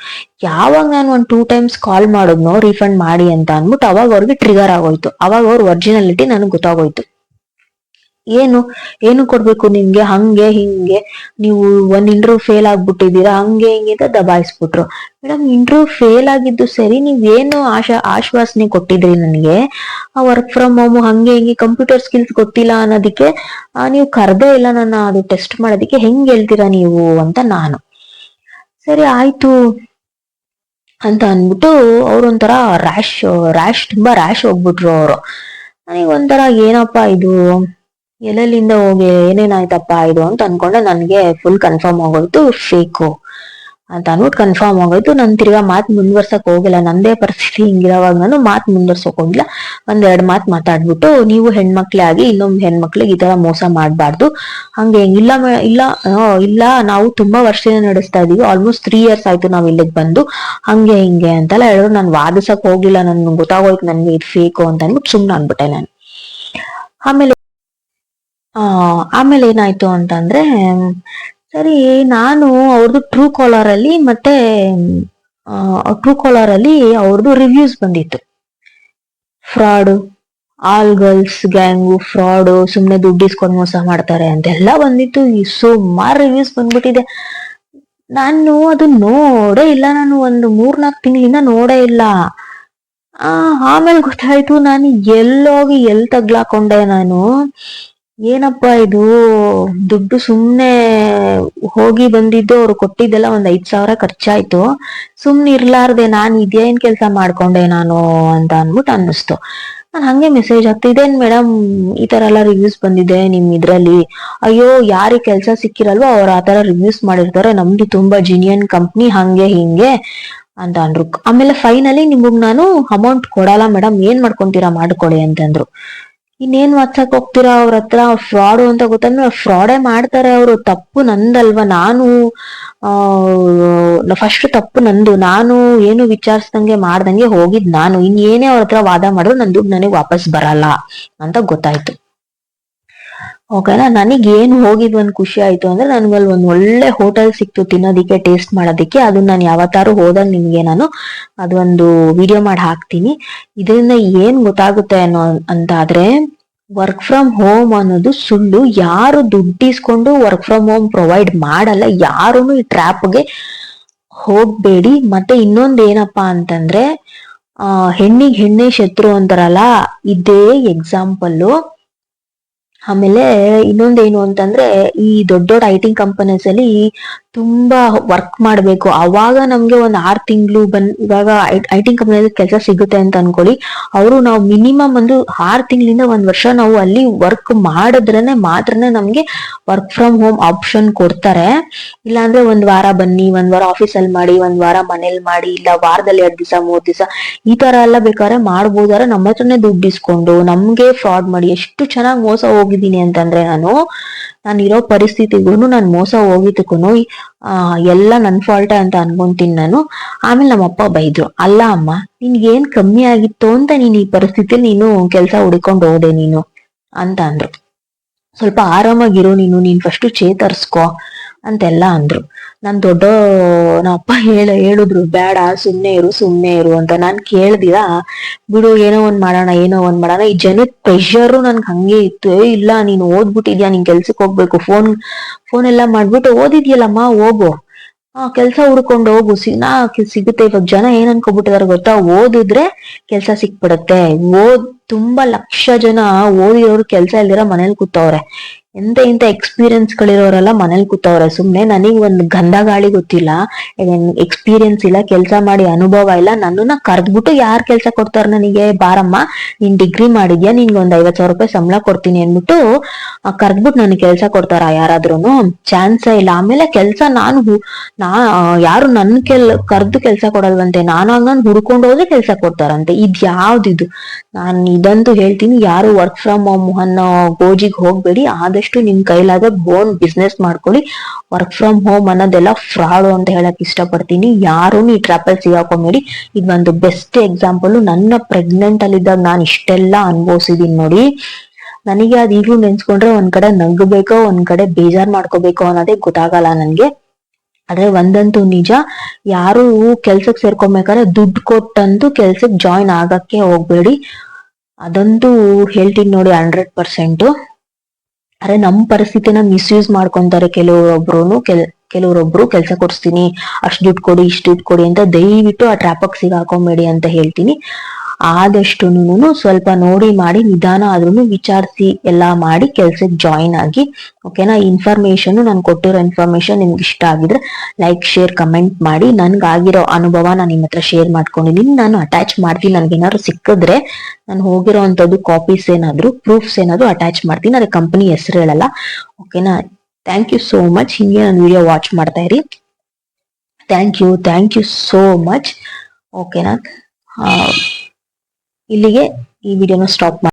Speaker 1: ಯಾವಾಗ ನಾನು ಒಂದು 2 times ಕಾಲ್ ಮಾಡಿದ್ನೋ ರೀಫಂಡ್ ಮಾಡಿ ಅಂತ ಅಂದ್ಬಿಟ್ಟು ಅವಾಗ ಅವ್ರಿಗೆ ಟ್ರಿಗರ್ ಆಗೋಯ್ತು. ಅವಾಗ ಅವ್ರ ಒರಿಜಿನಾಲಿಟಿ ನನಗೆ ಗೊತ್ತಾಗೋಯ್ತು. ಏನು ಕೊಡ್ಬೇಕು ನಿಮ್ಗೆ, ಹಂಗೆ ಹಿಂಗೆ, ನೀವು ಒಂದ್ ಇಂಟರ್ವ್ಯೂ ಫೇಲ್ ಆಗ್ಬಿಟ್ಟಿದೀರಾ ಹಂಗೆ ಹಿಂಗೆ ಅಂತ ದಬಾಯಿಸ್ಬಿಟ್ರು. ಮೇಡಮ್ ಇಂಟರ್ವ್ಯೂ ಫೇಲ್ ಆಗಿದ್ದು ಸರಿ, ನೀವೇನು ಆಶ್ವಾಸನೆ ಕೊಟ್ಟಿದ್ರಿ ನನಗೆ, ವರ್ಕ್ ಫ್ರಮ್ ಹೋಮ್ ಹಂಗೆ ಹಿಂಗೆ ಕಂಪ್ಯೂಟರ್ ಸ್ಕಿಲ್ಸ್ ಗೊತ್ತಿಲ್ಲ ಅನ್ನೋದಕ್ಕೆ ನೀವು ಕರ್ದೇ ಇಲ್ಲ ನನ್ನ ಅದು ಟೆಸ್ಟ್ ಮಾಡೋದಕ್ಕೆ, ಹೆಂಗ್ ಹೇಳ್ತೀರಾ ನೀವು ಅಂತ ನಾನು. ಸರಿ ಆಯ್ತು ಅಂತ ಅನ್ಬಿಟ್ಟು ಅವ್ರೊಂಥರ ತುಂಬಾ ರ್ಯಾಶ್ ಹೋಗ್ಬಿಟ್ರು ಅವರು. ನನಗೆ ಒಂಥರ ಏನಪ್ಪಾ ಇದು, ಎಲ್ಲೆಲ್ಲಿಂದ ಹೋಗಿ ಏನೇನಾಯ್ತಪ್ಪ ಇದು ಅಂತ ಅನ್ಕೊಂಡೆ. ನನ್ಗೆ ಫುಲ್ ಕನ್ಫರ್ಮ್ ಆಗೋಯ್ತು ಫೇಕು ಅಂತ ಅನ್ಬಿಟ್ಟು ಕನ್ಫರ್ಮ್ ಆಗೋಯ್ತು. ನನ್ ತಿರ್ಗಾ ಮಾತ್ ಮುಂದುವರ್ಸಕ್ ಹೋಗಿಲ್ಲ. ನಂದೇ ಪರಿಸ್ಥಿತಿ ಹಿಂಗಿರೋವಾಗ ನಾನು ಮಾತ್ ಮುಂದುವರ್ಸಕ್ ಹೋಗಿಲ್ಲ. 1-2 ಮಾತ್ ಮಾತಾಡ್ಬಿಟ್ಟು, ನೀವು ಹೆಣ್ಮಕ್ಳೇ ಆಗಿ ಇನ್ನೊಂದ್ ಹೆಣ್ಮಕ್ಳಿಗೆ ಈ ತರ ಮೋಸ ಮಾಡ್ಬಾರ್ದು ಹಂಗೆ ಇಲ್ಲ ನಾವು ತುಂಬಾ ವರ್ಷದಿಂದ ನಡೆಸ್ತಾ ಇದೀವಿ, ಆಲ್ಮೋಸ್ಟ್ 3 years ಆಯ್ತು ನಾವ್ ಇಲ್ಲಿಗೆ ಬಂದು ಹಂಗೆ ಹಿಂಗೆ ಅಂತೆಲ್ಲ ಹೇಳಿದ್ರು. ನಾನು ವಾದಿಸಕ್ ಹೋಗಿಲ್ಲ, ನನ್ ಗೊತ್ತಾಗೋಯ್ತು ನನ್ಗೆ ಇದು ಫೇಕು ಅಂತ ಅನ್ಬಿಟ್ಟು ಸುಮ್ನೆ ಅನ್ಬಿಟ್ಟೆ ನಾನು. ಆಮೇಲೆ ಏನಾಯ್ತು ಅಂತಂದ್ರೆ, ಸರಿ ನಾನು ಅವ್ರದ್ದು ಟ್ರೂ ಕಾಲರ್ ಅಲ್ಲಿ ಅವ್ರದ್ದು ರಿವ್ಯೂಸ್ ಬಂದಿತ್ತು. Fraud, all girls gang fraud, ಸುಮ್ನೆ ದುಡ್ಡು ಇಸ್ಕೊಂಡು ಮೋಸ ಮಾಡ್ತಾರೆ ಅಂತೆಲ್ಲ ಬಂದಿತ್ತು. ಸುಮಾರು ರಿವ್ಯೂಸ್ ಬಂದ್ಬಿಟ್ಟಿದೆ. ನಾನು ಅದು ನೋಡೇ ಇಲ್ಲ. ನಾನು ಒಂದು 3-4 ತಿಂಗಳಿಂದ ನೋಡೇ ಇಲ್ಲ. ಆಮೇಲೆ ಗೊತ್ತಾಯ್ತು ನಾನು ಎಲ್ಲೋಗಿ ತಗ್ಲಾಕೊಂಡೆ ನಾನು. ಏನಪ್ಪಾ ಇದು, ದುಡ್ಡು ಸುಮ್ನೆ ಹೋಗಿ ಬಂದಿದ್ದು, ಅವ್ರು ಕೊಟ್ಟಿದ್ದೆಲ್ಲ ಒಂದ್ 5,000 ಖರ್ಚಾಯ್ತು. ಸುಮ್ನೆ ಇರ್ಲಾರ್ದೆ ನಾನು ಇದೇನ್ ಕೆಲ್ಸ ಮಾಡ್ಕೊಂಡೆ ನಾನು ಅಂತ ಅನ್ಬಿಟ್ಟು ಅನ್ನಿಸ್ತು. ನಾನು ಹಂಗೆ ಮೆಸೇಜ್ ಹಾಕ್ತೆ, ಇದೇನ್ ಮೇಡಮ್ ಈ ತರ ಎಲ್ಲ ರಿವ್ಯೂಸ್ ಬಂದಿದೆ ನಿಮ್ ಇದ್ರಲ್ಲಿ. ಅಯ್ಯೋ ಯಾರಿಗೆ ಕೆಲ್ಸ ಸಿಕ್ಕಿರಲ್ವೋ ಅವ್ರು ಆತರ ರಿವ್ಯೂಸ್ ಮಾಡಿರ್ತಾರೆ, ನಮ್ದು ತುಂಬಾ ಜಿನಿಯನ್ ಕಂಪ್ನಿ ಹಂಗೆ ಹಿಂಗೆ ಅಂತ ಅಂದ್ರು. ಆಮೇಲೆ ಫೈನಲಿ ನಿಮಗ್ ನಾನು ಅಮೌಂಟ್ ಕೊಡಲ್ಲ ಮೇಡಮ್, ಏನ್ ಮಾಡ್ಕೊಂತೀರಾ ಮಾಡ್ಕೊಳ್ಳಿ ಅಂತಂದ್ರು. ಇನ್ನೇನ್ ವಾಟ್ಸಕ್ ಹೋಗ್ತೀರಾ ಅವ್ರ ಹತ್ರ, ಫ್ರಾಡು ಅಂತ ಗೊತ್ತಂದ್ರೆ ಫ್ರಾಡೇ ಮಾಡ್ತಾರೆ ಅವರು. ತಪ್ಪು ನಂದಲ್ವಾ, ನಾನು ಫಸ್ಟ್ ತಪ್ಪು ನಂದು, ನಾನು ಏನು ವಿಚಾರಿಸ್ದಂಗೆ ಮಾಡ್ದಂಗೆ ಹೋಗಿದ್ ನಾನು. ಇನ್ನೇನೇ ಅವ್ರ ಹತ್ರ ವಾದ ಮಾಡಿದ್ರು ನನ್ ದುಡ್ಡು ನನಗೆ ವಾಪಸ್ ಬರಲ್ಲ ಅಂತ ಗೊತ್ತಾಯ್ತು. ಓಕೆನಾ. ನನಗ್ ಏನ್ ಹೋಗಿದ್ ಒಂದ್ ಖುಷಿ ಆಯ್ತು ಅಂದ್ರೆ, ನನ್ಗಲ್ಲಿ ಒಂದ್ ಒಳ್ಳೆ ಹೋಟೆಲ್ ಸಿಕ್ತು ತಿನ್ನೋದಿಕ್ಕೆ, ಟೇಸ್ಟ್ ಮಾಡೋದಿಕ್ಕೆ. ಅದನ್ನ ನಾನು ಯಾವತ್ತಾರು ಹೋದಾಗ ನಿಮ್ಗೆ ನಾನು ಅದೊಂದು ವಿಡಿಯೋ ಮಾಡಿ ಹಾಕ್ತೀನಿ. ಇದರಿಂದ ಏನ್ ಗೊತ್ತಾಗುತ್ತೆ ಅಂತ ಆದ್ರೆ, ವರ್ಕ್ ಫ್ರಮ್ ಹೋಮ್ ಅನ್ನೋದು ಸುಳ್ಳು. ಯಾರು ದುಡ್ಡಿಸ್ಕೊಂಡು ವರ್ಕ್ ಫ್ರಮ್ ಹೋಮ್ ಪ್ರೊವೈಡ್ ಮಾಡಲ್ಲ. ಯಾರು ಈ ಟ್ರ್ಯಾಪ್ಗೆ ಹೋಗ್ಬೇಡಿ. ಮತ್ತೆ ಇನ್ನೊಂದ್ ಏನಪ್ಪಾ ಅಂತಂದ್ರೆ, ಹೆಣ್ಣಿಗೆ ಹೆಣ್ಣೆ ಶತ್ರು ಅಂತಾರಲ್ಲ, ಇದೇ ಎಕ್ಸಾಂಪಲ್. ಆಮೇಲೆ ಇನ್ನೊಂದೇನು ಅಂತಂದ್ರೆ, ಈ ದೊಡ್ಡ IT ಕಂಪನೀಸ್ ಅಲ್ಲಿ ತುಂಬಾ ವರ್ಕ್ ಮಾಡ್ಬೇಕು, ಅವಾಗ ನಮ್ಗೆ ಒಂದ್ 6 ತಿಂಗಳು ಇವಾಗ ಐ ಟಿ ಕಂಪ್ನಿಯಲ್ಲಿ ಕೆಲಸ ಸಿಗುತ್ತೆ ಅಂತ ಅನ್ಕೊಳ್ಳಿ. ಅವರು ನಾವು ಮಿನಿಮಮ್ ಒಂದು 6 ತಿಂಗಳಿಂದ 1 ವರ್ಷ ನಾವು ಅಲ್ಲಿ ವರ್ಕ್ ಮಾಡಿದ್ರೇನೆ ಮಾತ್ರನೇ ನಮ್ಗೆ ವರ್ಕ್ ಫ್ರಮ್ ಹೋಮ್ ಆಪ್ಷನ್ ಕೊಡ್ತಾರೆ. ಇಲ್ಲಾಂದ್ರೆ 1 ವಾರ ಬನ್ನಿ, 1 ವಾರ ಆಫೀಸಲ್ಲಿ ಮಾಡಿ, 1 ವಾರ ಮನೇಲಿ ಮಾಡಿ, ಇಲ್ಲ ವಾರದಲ್ಲಿ 2 ದಿವಸ 3 ದಿವಸ ಈ ತರ ಎಲ್ಲ ಬೇಕಾದ್ರೆ ಮಾಡ್ಬೋದಾರೆ. ನಮ್ಮ ಹತ್ರನೇ ದುಡ್ಡು ಇಸ್ಕೊಂಡು ನಮ್ಗೆ ಫ್ರಾಡ್ ಮಾಡಿ ಎಷ್ಟು ಚೆನ್ನಾಗಿ ಮೋಸ ಹೋಗಿದ್ದೀನಿ ಅಂತಂದ್ರೆ ನಾನು ಇರೋ ಪರಿಸ್ಥಿತಿಗೂ ನಾನು ಮೋಸ ಹೋಗಿದ್ದಕ್ಕೂ ಎಲ್ಲ ನನ್ ಫಾಲ್ಟೇ ಅಂತ ಅನ್ಕೊಂತೀನಿ ನಾನು. ಆಮೇಲೆ ನಮ್ಮಪ್ಪ ಬೈದ್ರು, ಅಲ್ಲ ಅಮ್ಮ ನಿನ್ಗೇನ್ ಕಮ್ಮಿ ಆಗಿತ್ತು ಅಂತ ನೀನ್ ಈ ಪರಿಸ್ಥಿತಿಲಿ ನೀನು ಕೆಲ್ಸ ಹುಡ್ಕೊಂಡು ಹೋದೆ ನೀನು ಅಂತ ಅಂದ್ರು. ಸ್ವಲ್ಪ ಆರಾಮಾಗಿರು ನೀನ್ ಫಸ್ಟ್ ಚೇತರ್ಸ್ಕೊ ಅಂತೆಲ್ಲ ಅಂದ್ರು. ನಾನ್ ನಮ್ಮಪ್ಪ ಹೇಳಿದ್ರು ಬೇಡ ಸುಮ್ನೆ ಇರು ಅಂತ. ನಾನ್ ಕೇಳ್ದಿರಾ ಬಿಡು ಏನೋ ಒಂದ್ ಮಾಡೋಣ. ಈ ಜನದ ಪ್ರೆಷರು ನನ್ಗೆ ಹಂಗೆ ಇತ್ತು. ಇಲ್ಲ ನೀನ್ ಓದ್ಬಿಟ್ಟಿದ್ಯಾ, ನೀನ್ ಕೆಲ್ಸಕ್ ಹೋಗ್ಬೇಕು, ಫೋನ್ ಎಲ್ಲಾ ಮಾಡ್ಬಿಟ್ಟು ಓದಿದ್ಯಲ್ಲಮ್ಮ ಹೋಗು, ಕೆಲ್ಸ ಹುಡ್ಕೊಂಡು ಹೋಗು, ಸಿಗುತ್ತೆ. ಇವಾಗ ಜನ ಏನ್ ಅನ್ಕೋಬಿಟ್ಟಿದಾರೆ ಗೊತ್ತಾ, ಓದಿದ್ರೆ ಕೆಲ್ಸ ಸಿಕ್ಬಿಡತ್ತೆ. ತುಂಬಾ ಲಕ್ಷ ಜನ ಓದಿರೋರು ಕೆಲ್ಸ ಇಲ್ದಿರ ಮನೇಲಿ ಕೂತವ್ರೆ. ಇಂತ ಎಕ್ಸ್ಪೀರಿಯನ್ಸ್ ಗಳಿರೋರೆಲ್ಲ ಮನೇಲಿ ಕೂತವ್ರೆ ಸುಮ್ನೆ. ನನಗ್ ಒಂದ್ ಗಂಧ ಗಾಳಿ ಗೊತ್ತಿಲ್ಲ, ಎಕ್ಸ್ಪೀರಿಯನ್ಸ್ ಇಲ್ಲ, ಕೆಲ್ಸ ಮಾಡಿ ಅನುಭವ ಇಲ್ಲ. ನನ್ನನ್ನ ಕರ್ದ್ಬಿಟ್ಟು ಯಾರ್ ಕೆಲ್ಸ ಕೊಡ್ತಾರ ನನಗೆ, ಬಾರಮ್ಮ ನೀನ್ ಡಿಗ್ರಿ ಮಾಡಿದ್ಯಾ, ನಿನ್ಗೆ ಒಂದ್ 50,000 ರೂಪಾಯಿ ಸಂಬಳ ಕೊಡ್ತೀನಿ ಅನ್ಬಿಟ್ಟು ಕರ್ದ್ಬಿಟ್ಟು ನನ್ ಕೆಲ್ಸ ಕೊಡ್ತಾರ ಯಾರಾದ್ರೂನು? ಚಾನ್ಸೇ ಇಲ್ಲ. ಆಮೇಲೆ ಕೆಲ್ಸ ಯಾರು ನನ್ ಕರ್ದು ಕೆಲ್ಸ ಕೊಡಲ್ವಂತೆ, ನಾನು ಹುಡ್ಕೊಂಡು ಹೋದ್ರೆ ಕೆಲ್ಸ ಕೊಡ್ತಾರಂತೆ. ಯಾವ್ದಿದು? ನಾನ್ ಇದಂತೂ ಹೇಳ್ತೀನಿ, ಯಾರು ವರ್ಕ್ ಫ್ರಮ್ ಹೋಮ್ ಅನ್ನೋ ಗೋಜಿಗೆ ಹೋಗ್ಬೇಡಿ. ಆದಷ್ಟು ನಿಮ್ ಕೈಲಾದ ಬೋನ್ ಬಿಸ್ನೆಸ್ ಮಾಡ್ಕೊಳ್ಳಿ. ವರ್ಕ್ ಫ್ರಮ್ ಹೋಮ್ ಅನ್ನೋದೆಲ್ಲ ಫ್ರಾಡ್ ಅಂತ ಹೇಳಕ್ ಇಷ್ಟಪಡ್ತೀನಿ. ಯಾರು ಈ ಟ್ರಾಪಲ್ ಸಿಗಾಕೊಂಬೇಡಿ. ಇದೊಂದು ಬೆಸ್ಟ್ ಎಕ್ಸಾಂಪಲ್. ನನ್ನ ಪ್ರೆಗ್ನೆಂಟ್ ಅಲ್ಲಿದ್ದಾಗ ನಾನು ಇಷ್ಟೆಲ್ಲ ಅನ್ಭವಿಸಿದೀನಿ ನೋಡಿ. ನನಗೆ ಅದ್ ಈಗ್ಲೂ ನೆನ್ಸ್ಕೊಂಡ್ರೆ ಒಂದ್ ಕಡೆ ನಗ್ಬೇಕೋ ಒಂದ್ ಕಡೆ ಬೇಜಾರ್ ಮಾಡ್ಕೋಬೇಕೋ ಅನ್ನೋದೇ ಗೊತ್ತಾಗಲ್ಲ ನನ್ಗೆ. ಆದ್ರೆ ಒಂದಂತೂ ನಿಜ, ಯಾರು ಕೆಲ್ಸಕ್ ಸೇರ್ಕೊಬೇಕಾದ್ರೆ ದುಡ್ಡು ಕೊಟ್ಟಂತೂ ಕೆಲ್ಸಕ್ ಜಾಯಿನ್ ಆಗಕ್ಕೆ ಹೋಗ್ಬೇಡಿ. ಅದಂತೂ ಹೇಳ್ತೀನಿ ನೋಡಿ 100%. ಅರೆ ನಮ್ ಪರಿಸ್ಥಿತಿನ ಮಿಸ್ಯೂಸ್ ಮಾಡ್ಕೊಂತಾರೆ ಕೆಲವರೊಬ್ರು ಕೆಲ್ಸ ಕೊಡ್ಸ್ತೀನಿ, ಅಷ್ಟ್ ದುಡ್ಡು ಕೊಡಿ ಇಷ್ಟ್ ದುಡ್ಡು ಕೊಡಿ ಅಂತ. ದಯವಿಟ್ಟು ಆ ಟ್ರಾಪಕ್ ಸಿಗಾಕೊಂಬೇಡಿ ಅಂತ ಹೇಳ್ತೀನಿ. ಆದಷ್ಟು ಸ್ವಲ್ಪ ನೋಡಿ ಮಾಡಿ ನಿಧಾನ ಆದ್ರೂ ವಿಚಾರಿಸಿ ಎಲ್ಲಾ ಮಾಡಿ ಕೆಲ್ಸಕ್ಕೆ ಜಾಯಿನ್ ಆಗಿ. ಓಕೆನಾ? ಇನ್ಫಾರ್ಮೇಶನ್, ನಾನು ಕೊಟ್ಟಿರೋ ಇನ್ಫಾರ್ಮೇಶನ್ ನಿಮ್ಗೆ ಇಷ್ಟ ಆಗಿದ್ರೆ ಲೈಕ್ ಶೇರ್ ಕಮೆಂಟ್ ಮಾಡಿ. ನನ್ಗಾಗಿರೋ ಅನುಭವ ನಾನು ನಿಮ್ಮ ಹತ್ರ ಶೇರ್ ಮಾಡ್ಕೊಂಡಿದೀನಿ. ನಾನು ಅಟ್ಯಾಚ್ ಮಾಡ್ತೀನಿ, ನನ್ಗೇನಾದ್ರು ಸಿಕ್ಕಿದ್ರೆ ನಾನು ಹೋಗಿರೋ ಅಂತದ್ದು ಕಾಪೀಸ್ ಏನಾದ್ರು ಪ್ರೂಫ್ಸ್ ಏನಾದ್ರು ಅಟ್ಯಾಚ್ ಮಾಡ್ತೀನಿ. ಅದೇ ಕಂಪನಿ ಹೆಸರು ಹೇಳಲ್ಲ. ಓಕೆನಾ? Thank you so much. ಹಿಂಗೆ ನಾನು ವಿಡಿಯೋ ವಾಚ್ ಮಾಡ್ತಾ ಇರಿ. Thank you so much. ಓಕೆನಾ? ಇಲ್ಲಿಗೆ ಈ ವಿಡಿಯೋನ ಸ್ಟಾಪ್ ಮಾಡಿ.